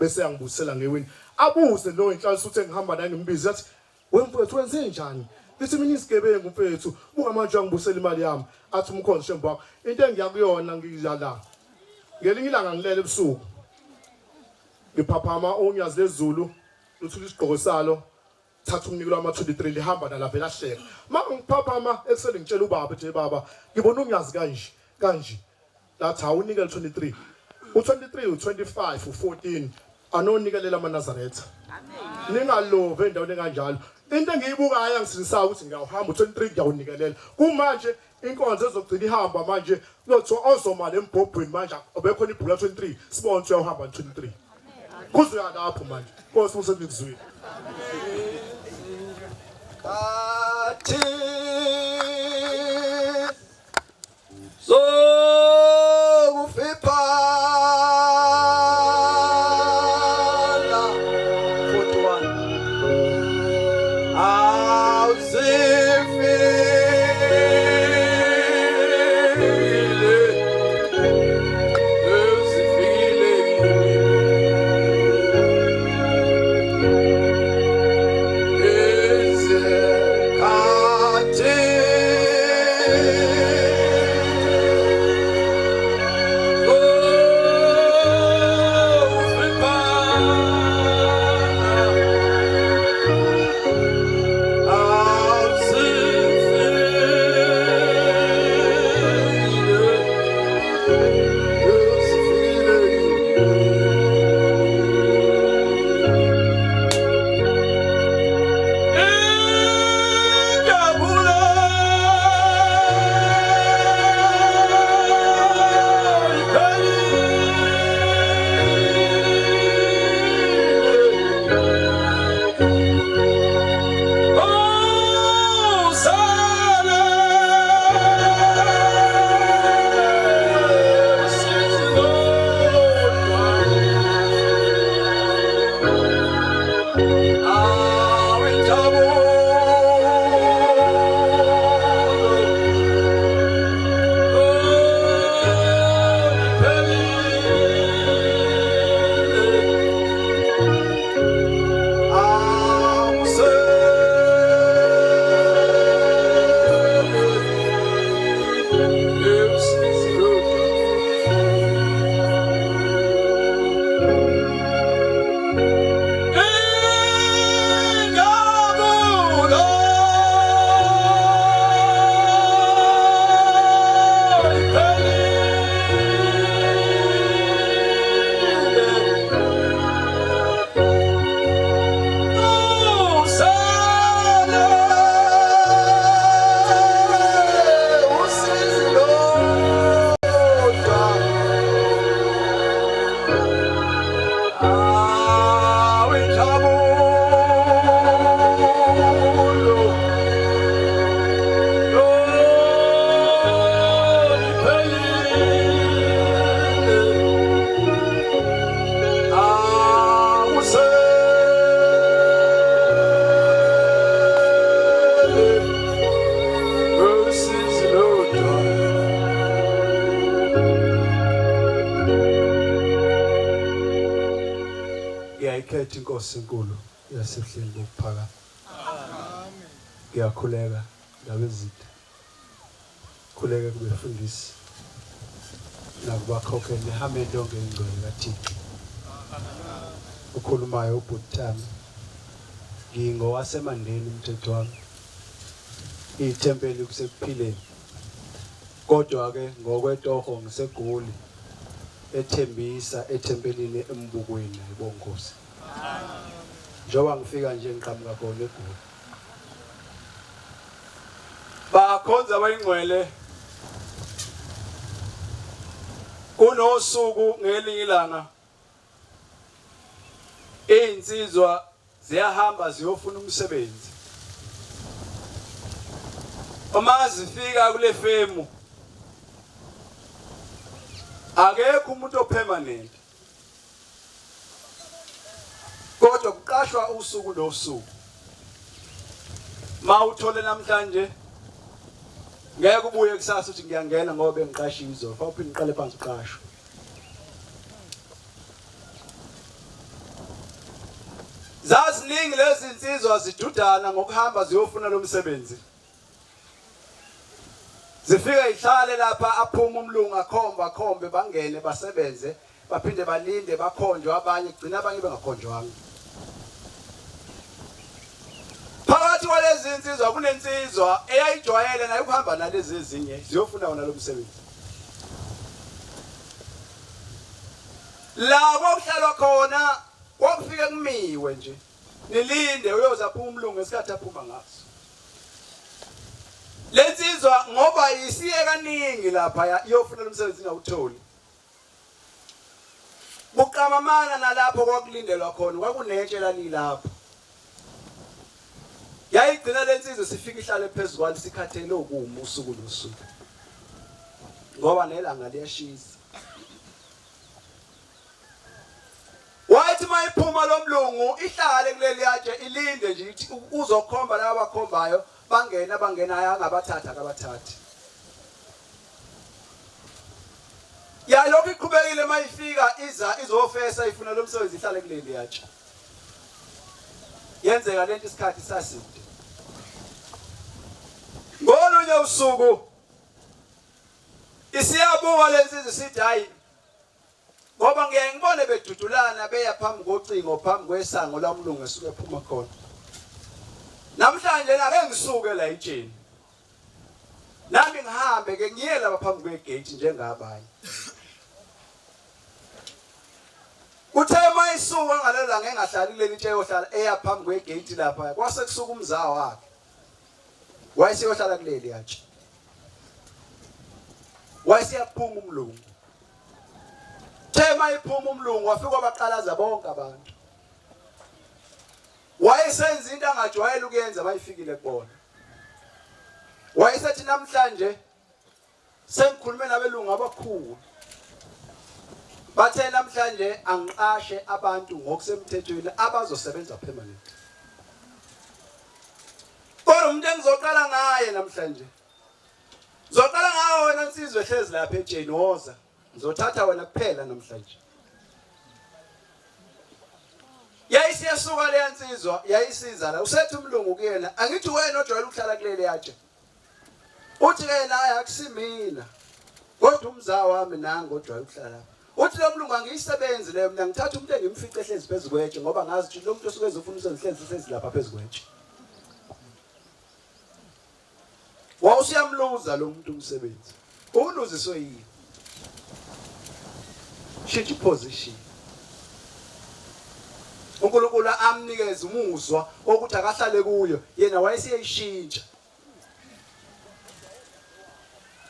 bese yangibusela ngewini abuze lo inhlanhla uthe ngihamba naye ngimbizi athi wemfowethu wenze njani lithi mina isigebengu mfethu bungamanje angibusela imali yami athi umkhonza ushembe wakho into engiyakuyona ngiyala ngelinye ilanga ngilele ebusuku ngiphaphama onyazi lezulu luthula isigqoko salo thatha umnikelo wama23 lihamba nalapha elahleka mangiphaphama eksele ngitshela ubaba ethi baba ngibona unyazi kanje lathi awunikele 23 u23 u25 u14 anonikelela amaNazaretha amen ningalove endaweni enganjalo into engiyibukayo ngisinisa ukuthi ngiyahamba u23 ngiyawunikelela kumanje inkonzo ezogcina ihamba manje kuzothiwa ozomali embhobhweni manje obekhona ibhuku la23 sibone uyahamba 23 kuzoya lapho manje Nkosi usebenzizwe kathi so ufiphala 41 awuzifi ngiyayikhetha inkosi enkulu yasehleli bokuphaka amen ngiyakhuleka labezitha khuleka kubefundisi nakubakhokheli hamende onke ingcwele kaThixo ukhulumayo ubhuthami ngingowasemaNdeni umthetho wami ithempeli kusekuphileni kodwa ke ngokwetoho ngisegoli ethembisa ethempelini embukweni ayibonkosi njoba ngifika nje ngiqhamuka khona eGoli bakhonza abayingcwele kunosuku ngelinye ilanga insizwa ziyahamba ziyofuna umsebenzi uma zifika kule femu akekho umuntu opermanent kodwa kuqashwa usuku nosuku mawuthole namhlanje ngeke ubuye kusasa uthi ngiyangena ngoba bengiqashiwe izolo awuphinde uqale phansi uqashwe zaziningi lezi insizwa zidudana ngokuhamba ziyofuna lo msebenzi zifika ihlale lapha aphuma umlungu akhombe bangene basebenze baphinde balinde bakhonjwe abanye gcina abanye bengakhonjwanga phakathi kwalezi insizwa kunensizwa eyayijwayele nayo ukuhamba nalezi ezinye ziyofuna wona lo msebenzi la kwakuhlalwa khona kwakufike kumiwe nje nilinde uyoza phuma umlungu ngesikhathi aphuma ngaso lensizwa ngoba isiye kaningi lapha iyofuna lo msebenzi ingawutholi buqamamana nalapho kwakulindelwa khona kwakunetshe lalilapho yayigcina lensizwa sifika ihlale phezulu kwalo sikhathele ukuma usuku nosuku ngoba nelanga liyashisa wathi mayiphuma lo mlungu ihlale kuleli yatshe ilinde nje uzokhomba laba abakhombayo bangena ayangabathatha akabathathi yalokho iqhubekile mayifika izofesa ifuna lo msebenzi ihlale kuleli yatshe yenzeka lento isikhathi saside ngolunye usuku isiyabuka lensizwe sithi hayi ngoba ngiyangibone bedudulana beya phambi kocingo phambi kwesango lamlungu esuke ephuma khona namhlanje ake ngisuke la etsheni nami ngihambe ke ngiye lapha phambi kwegate njengabanye uthe mayisuka ngalela ngengahlali kuleli tshe yohlala eya phambi kwegate lapha kwase kusuka umzawa wakhe wayesiyohlala kuleli yatshe wayesiyaphuma umlungu tema iphuma umlungu wafika abaqalaza bonke abantu wayesenza into angajwayele ukuyenza bayifikile kubona wayesethi namhlanje sengikhulume nabelungu abakhulu bathe namhlanje angiqashe abantu ngokusemthethweni abazosebenza permanent kodwa umuntu engizoqala ngaye namhlanje zoqala ngawe wena insizwe ehlezi lapha etsheni woza ngizothatha wena kuphela namhlanje yayisiyasuka le yansizwa yayisiza la usethi umlungu kuyena angithi wena ojwayele ukuhlala kuleli yatshe uthi ke naye akusimina kodwa umzawa wami nangu ojwayele ukuhlala uthi lo mlungu angiyisebenzi le mina ngithatha umuntu engimfice ehlezi phezulu kwetshe ngoba ngazi ukuthi lo muntu osuke ezofuna umsebenzi hlezi lapha phezulu kwetshe wawusiyamluza lo muntu umsebenzi uluziswe yini shift position uNkulunkulu amnikeza umuzwa ukuthi akahlale kuyo yena wayesiyishintsha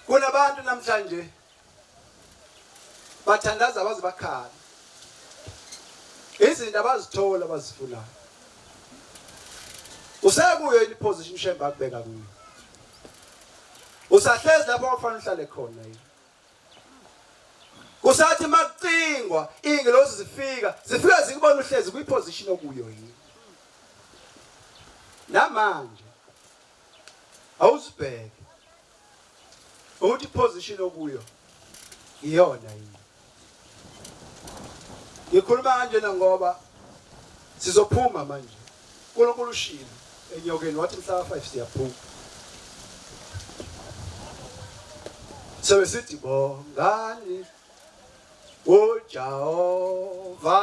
kunabantu namhlanje bathandaza abazi bakhala izinto abazithola abazifunayo usekuyo in position shemba kubeka kuyo usahlezi lapho okufanele uhlale khona yini kusathi makucingwa ingelosi zifika zikubona uhlezi kwiposition okuyo yini namanje awuzibheke ukuthi position okuyo iyona yini ngikhuluma kanje ngoba sizophuma manje uNkulunkulu ushilo enyokeni wathi mhla 5 siyaphuma sebesithi bongani uJehova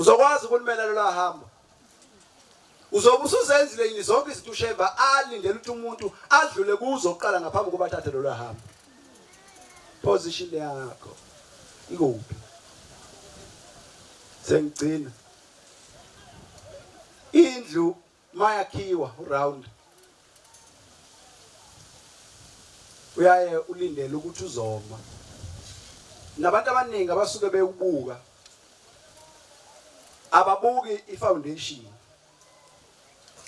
Uzokwazi ukunimela lo hamba. Uzobe usuzenzile yini zonke izinto uShemba alindele ukuthi umuntu adlule kuzo oqala ngaphambi kokuba athathe lo hamba. Position yakho ikuphi? Sengigcina. Indlu mayakhiwa round. Uyaye ulindele ukuthi uzoma. Nabantu abaningi abasuke bekubuka ababuki ifoundation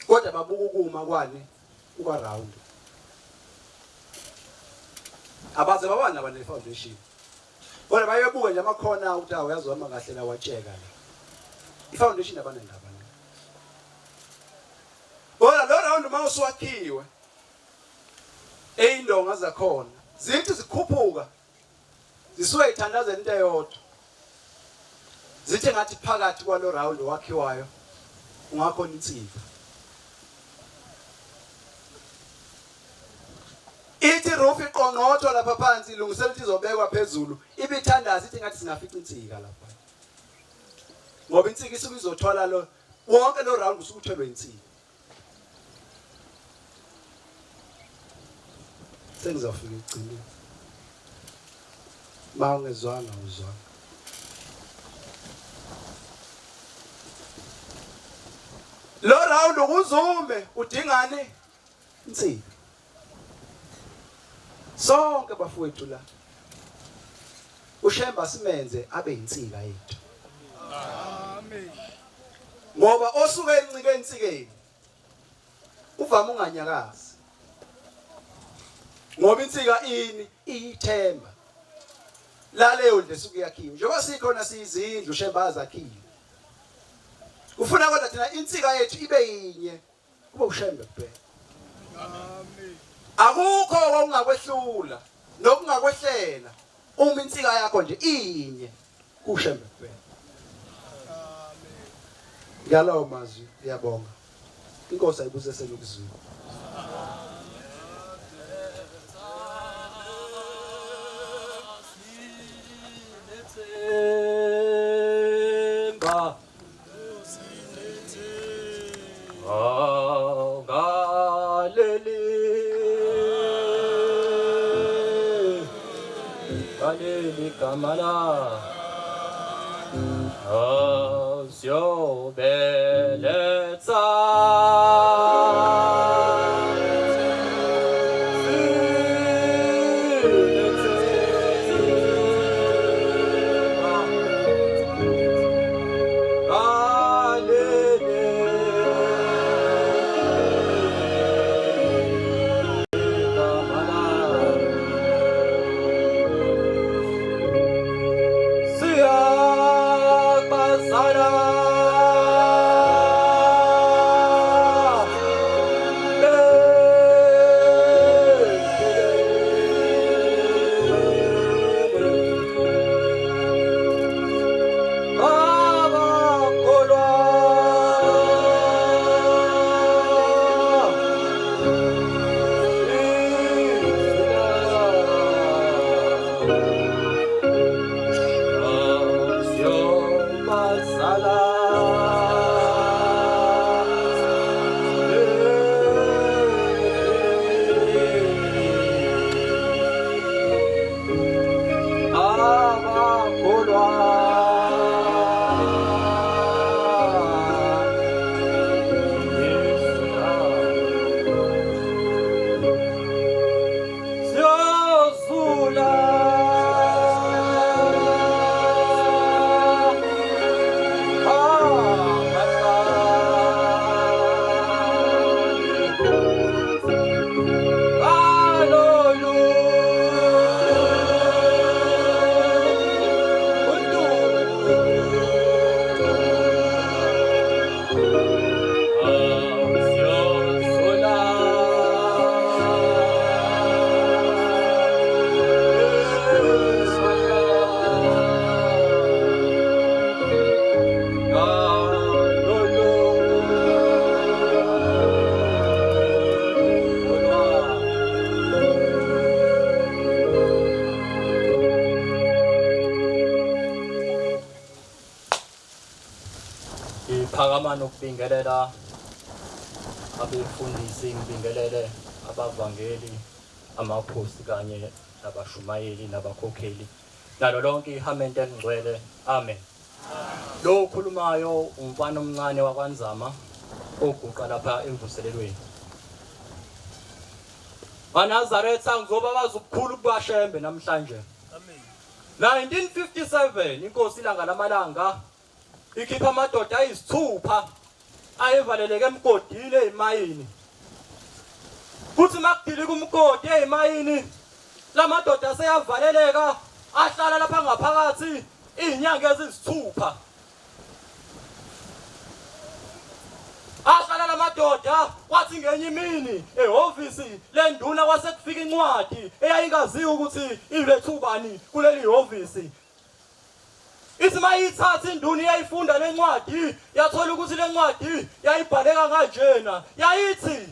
kodwa babuka ukuma kwani kuba round abaze babana nabane foundation bona bayebuka nje amakhona ukuthi awuyazoma kahle la watsheka la ifoundation abanendaba la bona lo round mawuswakhiwe eyindonga zakhona zithi zikhuphuka zisuke ithandazela into eyodwa zithi ngathi phakathi kwalo round wakhiwayo ungakhona insika ithi roof iqongqotho lapha phansi ilungisela ukuthi izobekwa phezulu ibithandaza ithi ngathi singafica insika lapha ngoba insika isuke izothwala lo wonke lo round usuke uthelwe insika sengizofika egcineni mawungezwanga uzwanga lo round ukuzume udingane insika sonke bafowethu la uShemba simenze abe insika yethu amen ngoba osuke encike insikeni uvama unganyakazi ngoba insika ini iyithemba la leyo ndle suku yakhiwe njengoba sikhona sizindlu uShemba azakhile ufuna kodwa thina insika yethu ibe yinye kube uShemba kuphela amen akukho okungakwehlula nokungakwehlela uma insika yakho nje inye kuShemba kuphela amen ngalawo mazwi ngiyabonga inkosi ayibuze selokuzwini Kamala Asyo Beletsa Kolwa Ngiyaphakama nokubingelela abefundisi, ngibingelele abavangeli, amaphosti kanye nabashumayeli nabakhokheli nalo lonke ihamenti elingcwele. Amen. Lo okhulumayo umfana omncane wakwaNzama oguqa lapha emvuselelweni. Banazaretha ngizobabaza ukukhulu kubashembe namhlanje. 1957 inkosi ilanga lamalanga ikhipha amadoda ayisithupha ayevaleleke emgodini ezimayini. Kuthi makudilika umgodi ezimayini lamadoda aseyavaleleka ahlala lapha ngaphakathi izinyanga ezisithupha. Ahlala lamadoda kwathi ngenye imini ehhovisi lenduna kwasekufika incwadi eyayingaziwa ukuthi ilethubani kuleli hhovisi. Ithi mayithatha induna iyayifunda lencwadi yathola ukuthi lencwadi yayibhaleka kanjena. Yayithi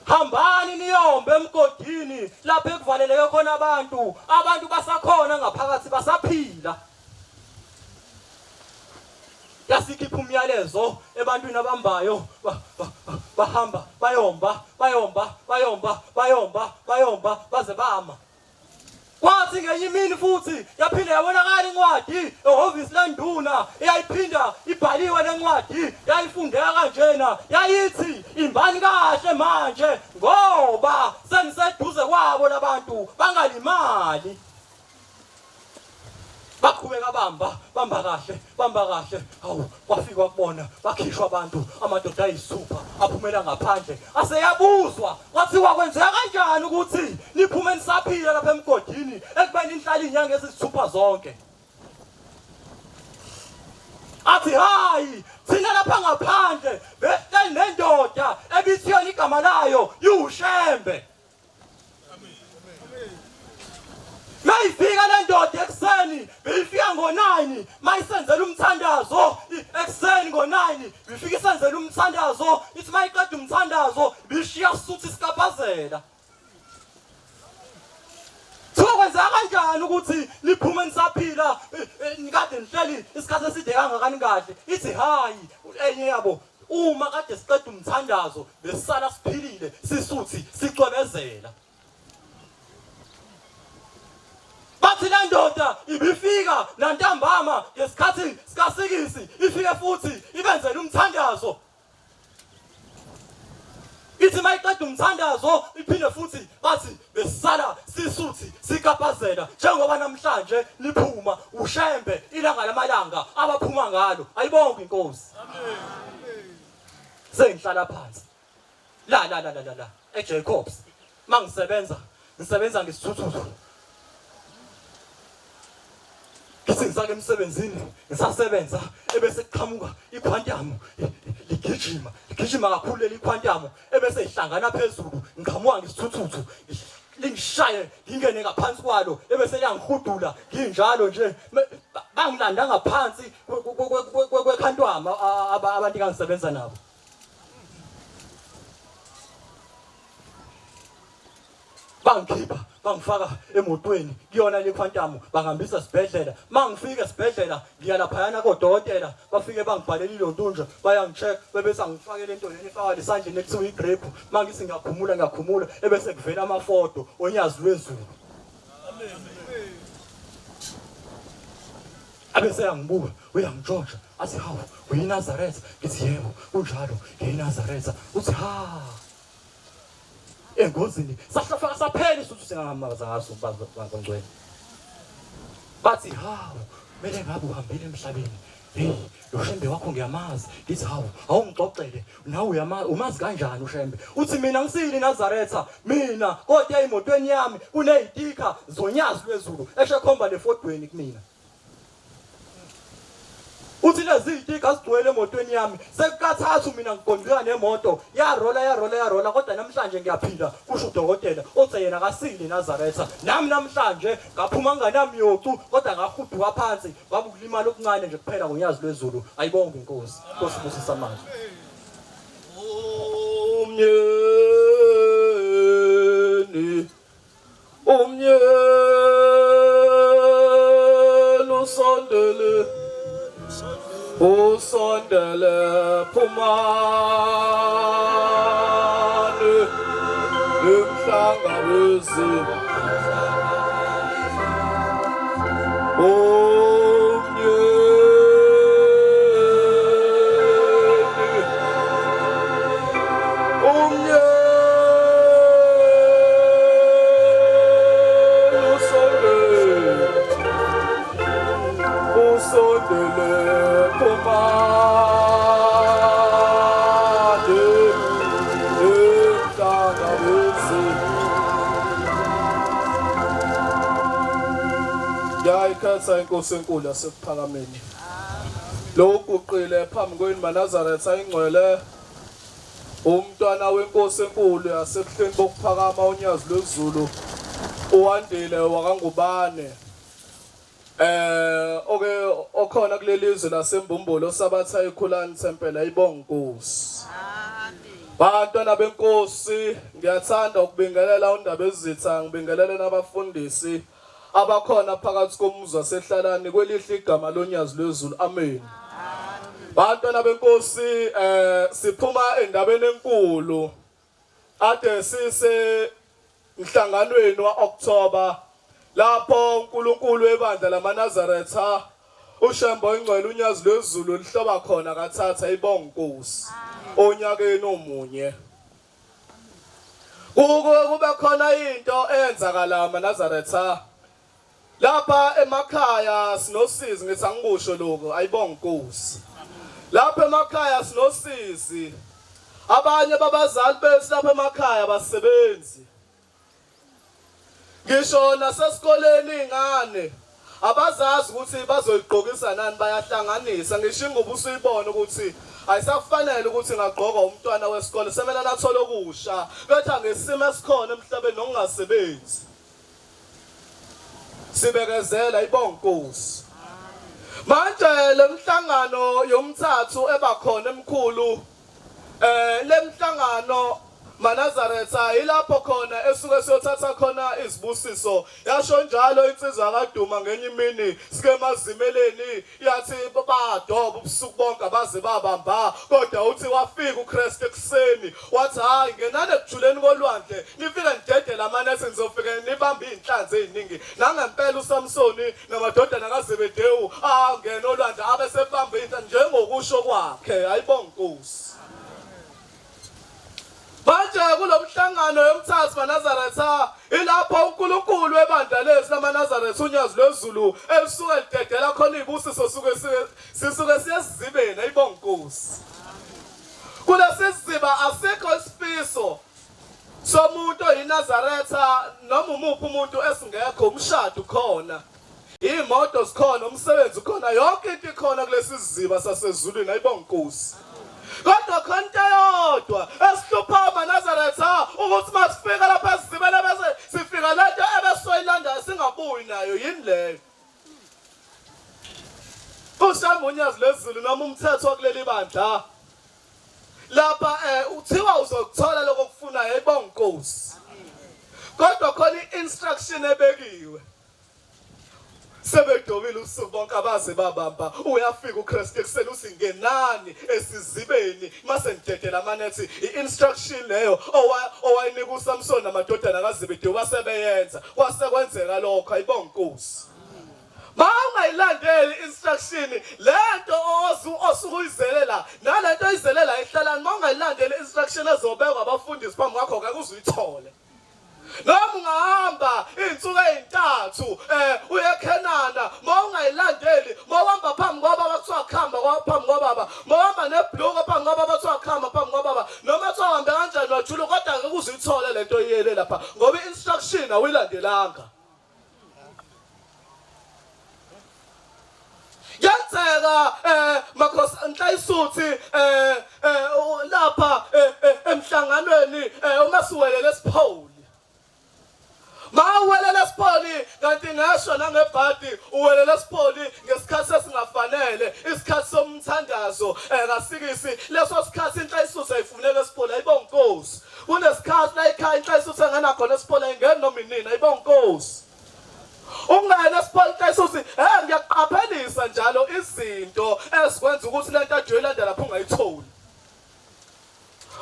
hambani niyombe emgodini lapha ekuvaleleke khona abantu basakhona ngaphakathi basaphila. Yasikhipha umyalezo ebantwini abambayo bahamba bayomba baze bama. Kwathi ngenye imini futhi yaphinda yabonakala incwadi ehhovisi lenduna eyayiphinda ibhaliwe lencwadi yayifundeka kanjena. Yayithi imbani kahle manje ngoba seniseduze kwabo labantu bangalimali. Baqhubeka bamba kahle. Hawu kwafika kubona bakhishwa abantu amadoda ayisithupha aphumela ngaphandle. Aseyabuzwa kwathiwa kwenzeka kanjani ukuthi niphume nisaphila lapha emgodini ekubeni nihlala izinyanga ezisithupha zonke. Athi hayi thina lapha ngaphandle behleli nendoda ebithiyona igama layo yuShembe. Mayifika le ndoda ekseni beyifika ngo9 mayisenzela umthandazo ekseni ngo9 befika isenzela umthandazo. Ithi mayiqeda umthandazo bishiya suthi sikapazela. Sokwenza kanjani ukuthi niphume nisaphila nikade nihleli isikhathi eside kangakani kahle? Ithi hayi enye yabo uma kade siqeda umthandazo besisala siphilile sisuthi sicwebezela. Bathi le ndoda ibifika nantambama ngesikhathi sikasikisi ifike futhi ibenzele umthandazo. Ithi mayiqeda umthandazo iphinde futhi bathi besisala sisuthi sikapazela njengoba namhlanje liphuma uShembe ilanga lamalanga abaphuma ngalo. Ayibonke inkosi. Amen. Sengihlala phansi la eJacobs mangisebenza ngisithuthu. Ngisake emsebenzini ngisasebenza ebese kuqhamuka iquantum ligijima kakhulu leli quantum ebese ihlangana phezulu ngiqhamuka ngisithuthuthu lingishaye ngingene ngaphansi kwalo ebese liyangihudula nginjalo nje bangilanda ngaphansi kwequantum abantu engisebenza nabo. Bangikhipha bangifaka emotweni kuyona le quantum bangihambisa esibhedlela. Mangifika esibhedlela ngiya laphayana kodokotela bafike bangibhalela ilontunja bayangicheck bebese ngifake lento leni efaka lesandleni ekuthiwa igrip. Mangisi ngiyakhumula ebese kuvela amafoto onyazi lwezulu. Amen. Abese yangibuka uyangijojha athi hawu uyiNazaretha. Ngithi yebo kunjalo ngiyiNazaretha. Uthi ha engozini sahlafaka saphela isuthu singamaza ngaso bangcwele. Bathi hawu mele ngabe uhambile emhlabeni. Hey lo Shembe wakho ngiyamazi. Ngithi hawu awungixoxele nawe umazi kanjani uShembe? Uthi mina ngisili Nazaretha mina kodwa emotweni yami kunezitika zonyazi lwezulu eshekhomba lefotweni kumina. Uthi lezi zitika sigcwele emotweni yami sekukathathu mina ngiqondika nemoto yarola kodwa namhlanje ngiyaphila kusho udokotela othi yena kasili Nazaretha. Nami namhlanje ngaphuma nganami yocu kodwa ngahuduka phansi babu kulimala okuncane nje kuphela ngonyazi lwezulu. Ayibonke inkosi. Inkosi busisa amandla. Umnyeni usondele usondele phumani lemhlangabezi Ngiyayikhetha inkosi enkulu yasekuphakameni. Lokhu uqile phambi kweni maNazaretha ingcwele umntwana wenkosi enkulu yasebuhleni bokuphakama unyazi lwezulu uwandile wakangubane. Okhona kulelizwe lasembumbulu osabatha ikhulani tempele ayibonga inkosi. Bantwana benkosi ngiyathanda ukubingelela undaba ezitha ngibingelele nabafundisi abakhona phakathi komuzwa sehlalani kwelihle igama lonyazi lwezulu amen. Bantwana benkosi siphuma endabeni enkulu ade sise mhlanganweni waOctober lapho uNkulunkulu webandla lamaNazaretha uShembo ingcwele unyazi lwezulu lihloba khona kathatha ibonga inkosi onyakeni omunye. Kube khona into eyenzakala amaNazaretha lapha emakhaya sinosizi ngithi angikusho lokho ayibonga inkosi. Lapha emakhaya sinosizi abanye babazali bethu lapha emakhaya basebenzi. Ngisho nasesikoleni ingane abazazi ukuthi bazoyiqhokisa nani bayahlanganisa ngisho ingubo usuyibona ukuthi ayisafanele ukuthi ngagqoka umntwana wesikole semelana athola okusha betha ngesimo esikhona emhlabeni nokungasebenzi. Sibekezela ibonga inkosi. Manje lemhlangano yomthathu ebakhona emkhulu lemhlangano maNazaretha ilapho khona esuke siyothatha khona izibusiso. Yasho njalo insizwa kaDuma ngenye imini sike emazimeleni yathi badoba ubusuku bonke abaze babamba kodwa uthi wafika uChrist ekuseni wathi hayi ngenane ekujuleni kolwandle nifike nidedela amanesi nizofika nibambe inhlanzi eziningi nangempela uSamsoni namadodana kaZebedewu ngena olwandle abesebamba inhlanzi njengokusho kwakhe ayibonga inkosi. Manje kulomhlangano yomthathu maNazaretha ilapho uNkulunkulu webandla lezi lamaNazaretha unyazi lwezulu elisuke lidedela khona izibusiso sisuke siyesizibeni ayibonga inkosi. Kulesiziba asikho isifiso somuntu oyinazaretha noma umuphi umuntu esingekho umshado khona. Imoto zikhona umsebenzi khona yonke into ikhona kulesi siziba sasezulwini ayibonga inkosi. Kodwa khona into eyodwa esihlupha amaNazaretha ukuthi masifika lapha esizibele bese sifika lento ebesoyilanda singabuyi nayo yini leyo. Ushamba unyazi lwezulu noma umthetho kuleli bandla lapha uthiwa uzokuthola lokho okufunayo ayibonga inkosi. Kodwa khona i-instruction ebekiwe. Sebedobile usuku bonke abaze babamba uyafika uChrist ekuseni usingenani esizibeni mase ngidedela amanethi i-instruction leyo owayinika uSamson namadodana kaZebedewu basebeyenza kwasekwenzeka lokho ayibonga inkosi. Mawungayilandeli instruction lento osukuyizelela nalento oyizelela ihlalani mawungayilandeli instruction ezobekwa abafundisi phambi kwakho ngeke uzuyithole. Noma ungahamba insuku ezintathu uyeKhenana mawungayilandeli mawuhamba phambi kwababa kuthiwa khamba phambi kwababa mawuhamba nebhloko phambi kwababa kuthiwa khamba phambi kwababa noma kuthiwa uhambe kanjani wajula kodwa ngeke uzuyithole lento oyiyele lapha ngoba i-instruction awuyilandelanga. Yenzeka makhosi Nhlayisuthi lapha emhlanganweni uma siwelele esipholi. Mawuwelela esipholi kanti ngasho nangebhadi uwelela esipholi ngesikhathi esingafanele isikhathi somthandazo kasikisi leso sikhathi Nhlayisuthi ayifuneka esipholi ayibonga inkosi. Kunesikhathi la ekhaya Nhlayisuthi engena khona esipholi ayingeni noma inini ayibonga inkosi. Ungayena esipholi Nhlayisuthi ngiyaqaphelisa nje kanjalo izinto esikwenza ukuthi lento ajoyilanda lapho ungayitholi.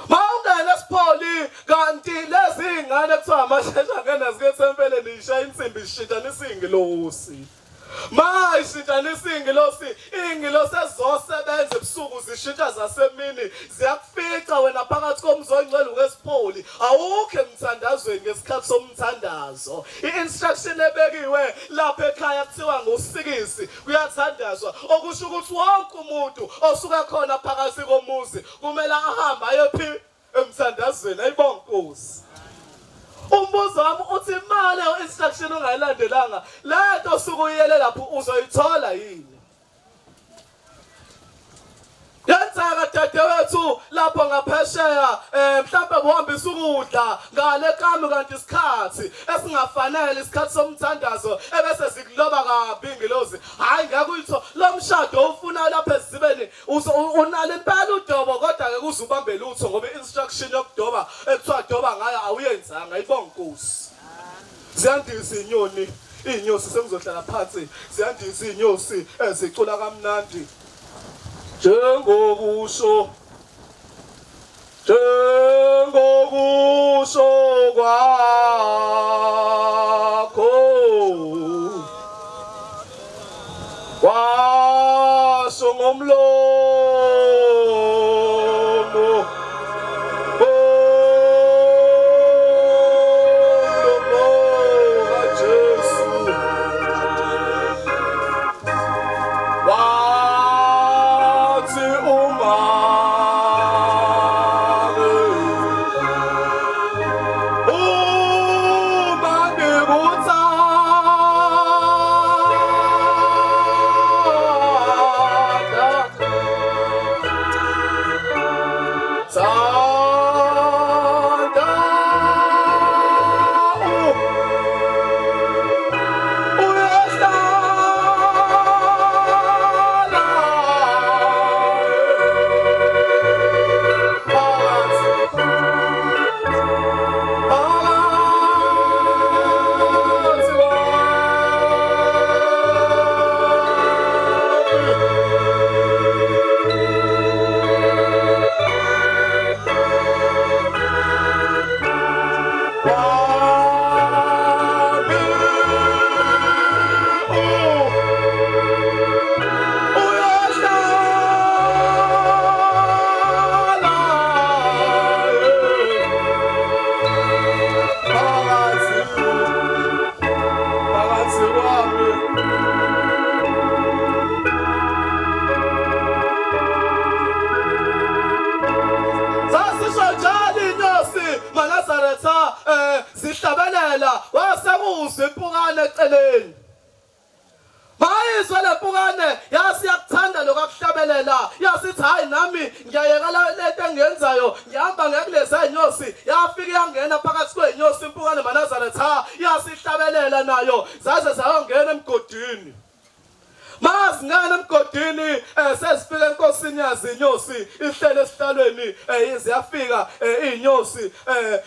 Mawungena esipholi kanti lezi ingane kuthiwa amashesha ngena zike sempeleni ishaya insimbi ishintshanisa ingilosi. Ishintshanisa ingilosi ezosebenza ebusuku zishintsha zasemini ziyakufica wena phakathi komzongcwele wesipholi awukho emthandazweni ngesikhathi somthandazo. I-instruction ebekiwe lapha ekhaya kuthiwa ngusikisi kuyathandazwa okusho ukuthi wonke umuntu osuka khona phakathi komuzi kumele ahambe ayephi emthandazweni. Ayibonge Nkosi. Umbuzo wami uthi imali instruction ongayilandelanga lento osuke uyele lapho uzoyithola yini? Yenzeka dadewethu lapho ngaphesheya mhlawumbe uhambisa ukudla ngale kami kanti isikhathi esingafanele isikhathi somthandazo ebese sikuloba kabi ingilozi. Hayi ngakuyitho lo mshado ufuna lapha ezibeni unale impela udobo kodwa ke kuzubambe lutho ngoba instruction yokudoba ekuthiwa doba ngayo awuyenzanga. Ayibonge Nkosi. Ziyandisa inyoni inyosi sengizohlala phansi ziyandisa inyosi ezicula kamnandi njengokusho kwakho washo ngomlomo kaJesu wathi zihlabelela wasekuzwa impukane eceleni. Bayizwa lempukane yasiyakuthanda lokuhlabelela yasithi hayi nami ngiyayekela lento engiyenzayo ngihamba ngekuleza inyosi yafika yangena phakathi kwenyosi impukane maNazaretha yasihlabelela nayo zaze zayongena emgodini. Mazingana emgodini sesifika enkosini yazi inyosi ihlele esihlalweni ziyafika inyosi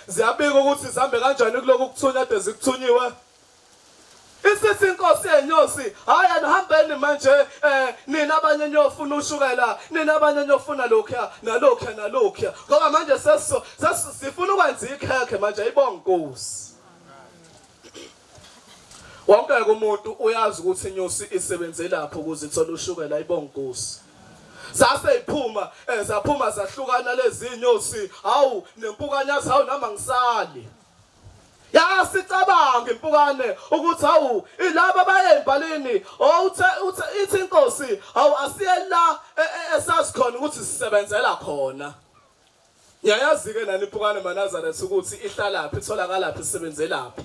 ziyabika ukuthi zihambe kanjani kuloku kuthunya ade zikuthunyiwe. Isithi inkosi yenyosi hayi anihambeni manje nina abanye niyofuna ushukela nina abanye niyofuna lokho nalokho nalokho ngoba manje sifuna ukwenza ikhekhe manje. Ayibonge Nkosi. Wonke umuntu uyazi ukuthi inyosi isebenze lapho ukuze ithole ushukela. Ayibonge Nkosi. Saseyiphuma zaphuma zahlukana lezi inyosi hawu nempukane yathi hawu nama ngisali. Yasicabanga impukane ukuthi hawu ilaba baye embalini ithi inkosi hawu asiyela esasikhona ukuthi sisebenzela khona. Ngiyayazi ke nani impukane maNazaretha ukuthi ihlala laphi itholakala laphi isebenzela laphi.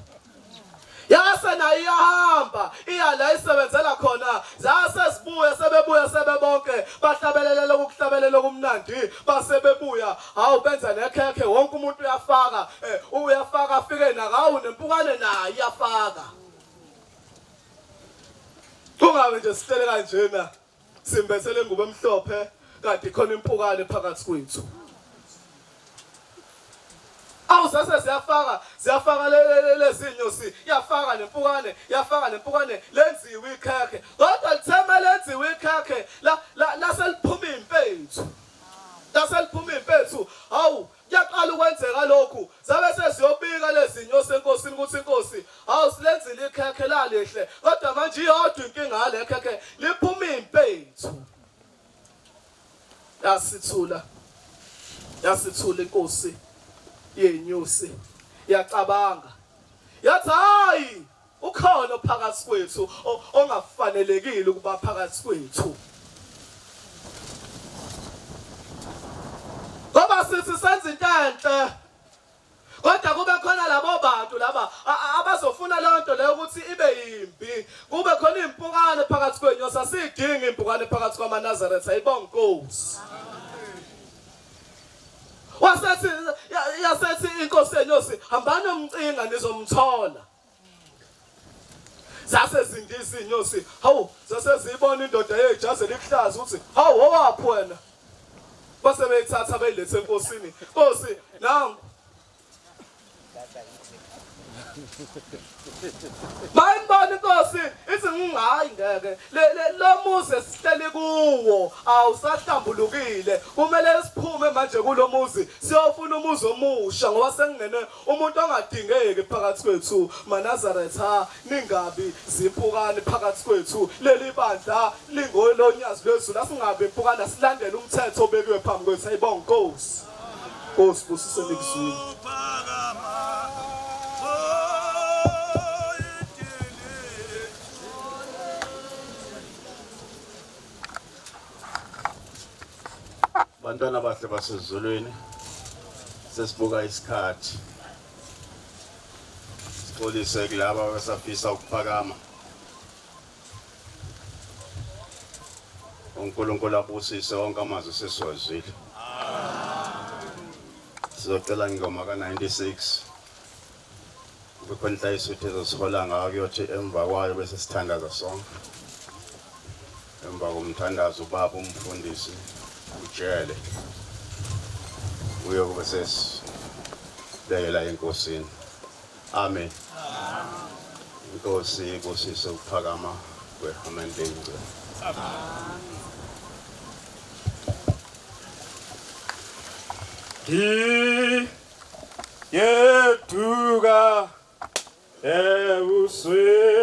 Yase nayo iyahamba iya la isebenzela khona zase sibuye sebebuya sebebonke bahlabelela ukuhlabelela kumnandi basebebuya hawu benza nekhekhe wonke umuntu uyafaka afike nakawu nempukane nayo iyafaka. Kungabe nje sitele kanjena simbethele ingubo emhlophe kanti khona impukane phakathi kwethu. awusase ziyafaka lezinyosi yafaka nempukane lenziwe ikhekhe kodwa lithema lenziwe ikhekhe la seliphuma impethu hawu kuyaqala ukwenzeka lokhu zabe seziyobika lezinyosi enkosini ukuthi inkosi hawu silenzile ikhekhe lalihle kodwa manje iyodwa inkinga ngale khekhe liphuma impethu yasithula inkosi yenyosi yacabanga yathi hayi ukhona phakathi kwethu ongafanelekile ukuba phakathi kwethu ngoba sithi senza into enhle kodwa kube khona labo bantu laba abazofuna leyo nto leyo ukuthi ibe yimbi kube khona impukane phakathi kwenyosi asidingi impukane phakathi kwamaNazaretha ayibonga inkosi yasethi inkosi yenyosi hambani umcinga nizomthola zase zindisa inyosi hawu zase zibona indoda yejazi elihlaza ukuthi hawu owaphi wena base beyithatha beyilethe enkosini inkosi nangu bayibona inkosi ithi ngingayi ngeke lo muzi esihleli kuwo awusahlambulukile kumele siphume manje kulo muzi siyofuna umuzi omusha ngoba sengene umuntu ongadingeki phakathi kwethu maNazaretha ningabi zimpukane phakathi kwethu leli bandla lingolonyazi lwezulu asingabi impukane silandele umthetho obekiwe phambi kwethu ayibonga inkosi busise nikuzwini Bantwana bahle basezulwini sesibuka isikhathi sixolise kulabo abasafisa ukuphakama uNkulunkulu abusise wonke amazwi sesiwazile sizocela ingoma ka96 kukhona inhlayisuthi ezosihola ngayo kuyothi emva kwayo bese sithandaza sonke emva komthandazo ubaba umfundisi ujele uyobe sesibekela enkosini amen inkosi ibusise ukuphakama kwehamandeni yeduka ebusweni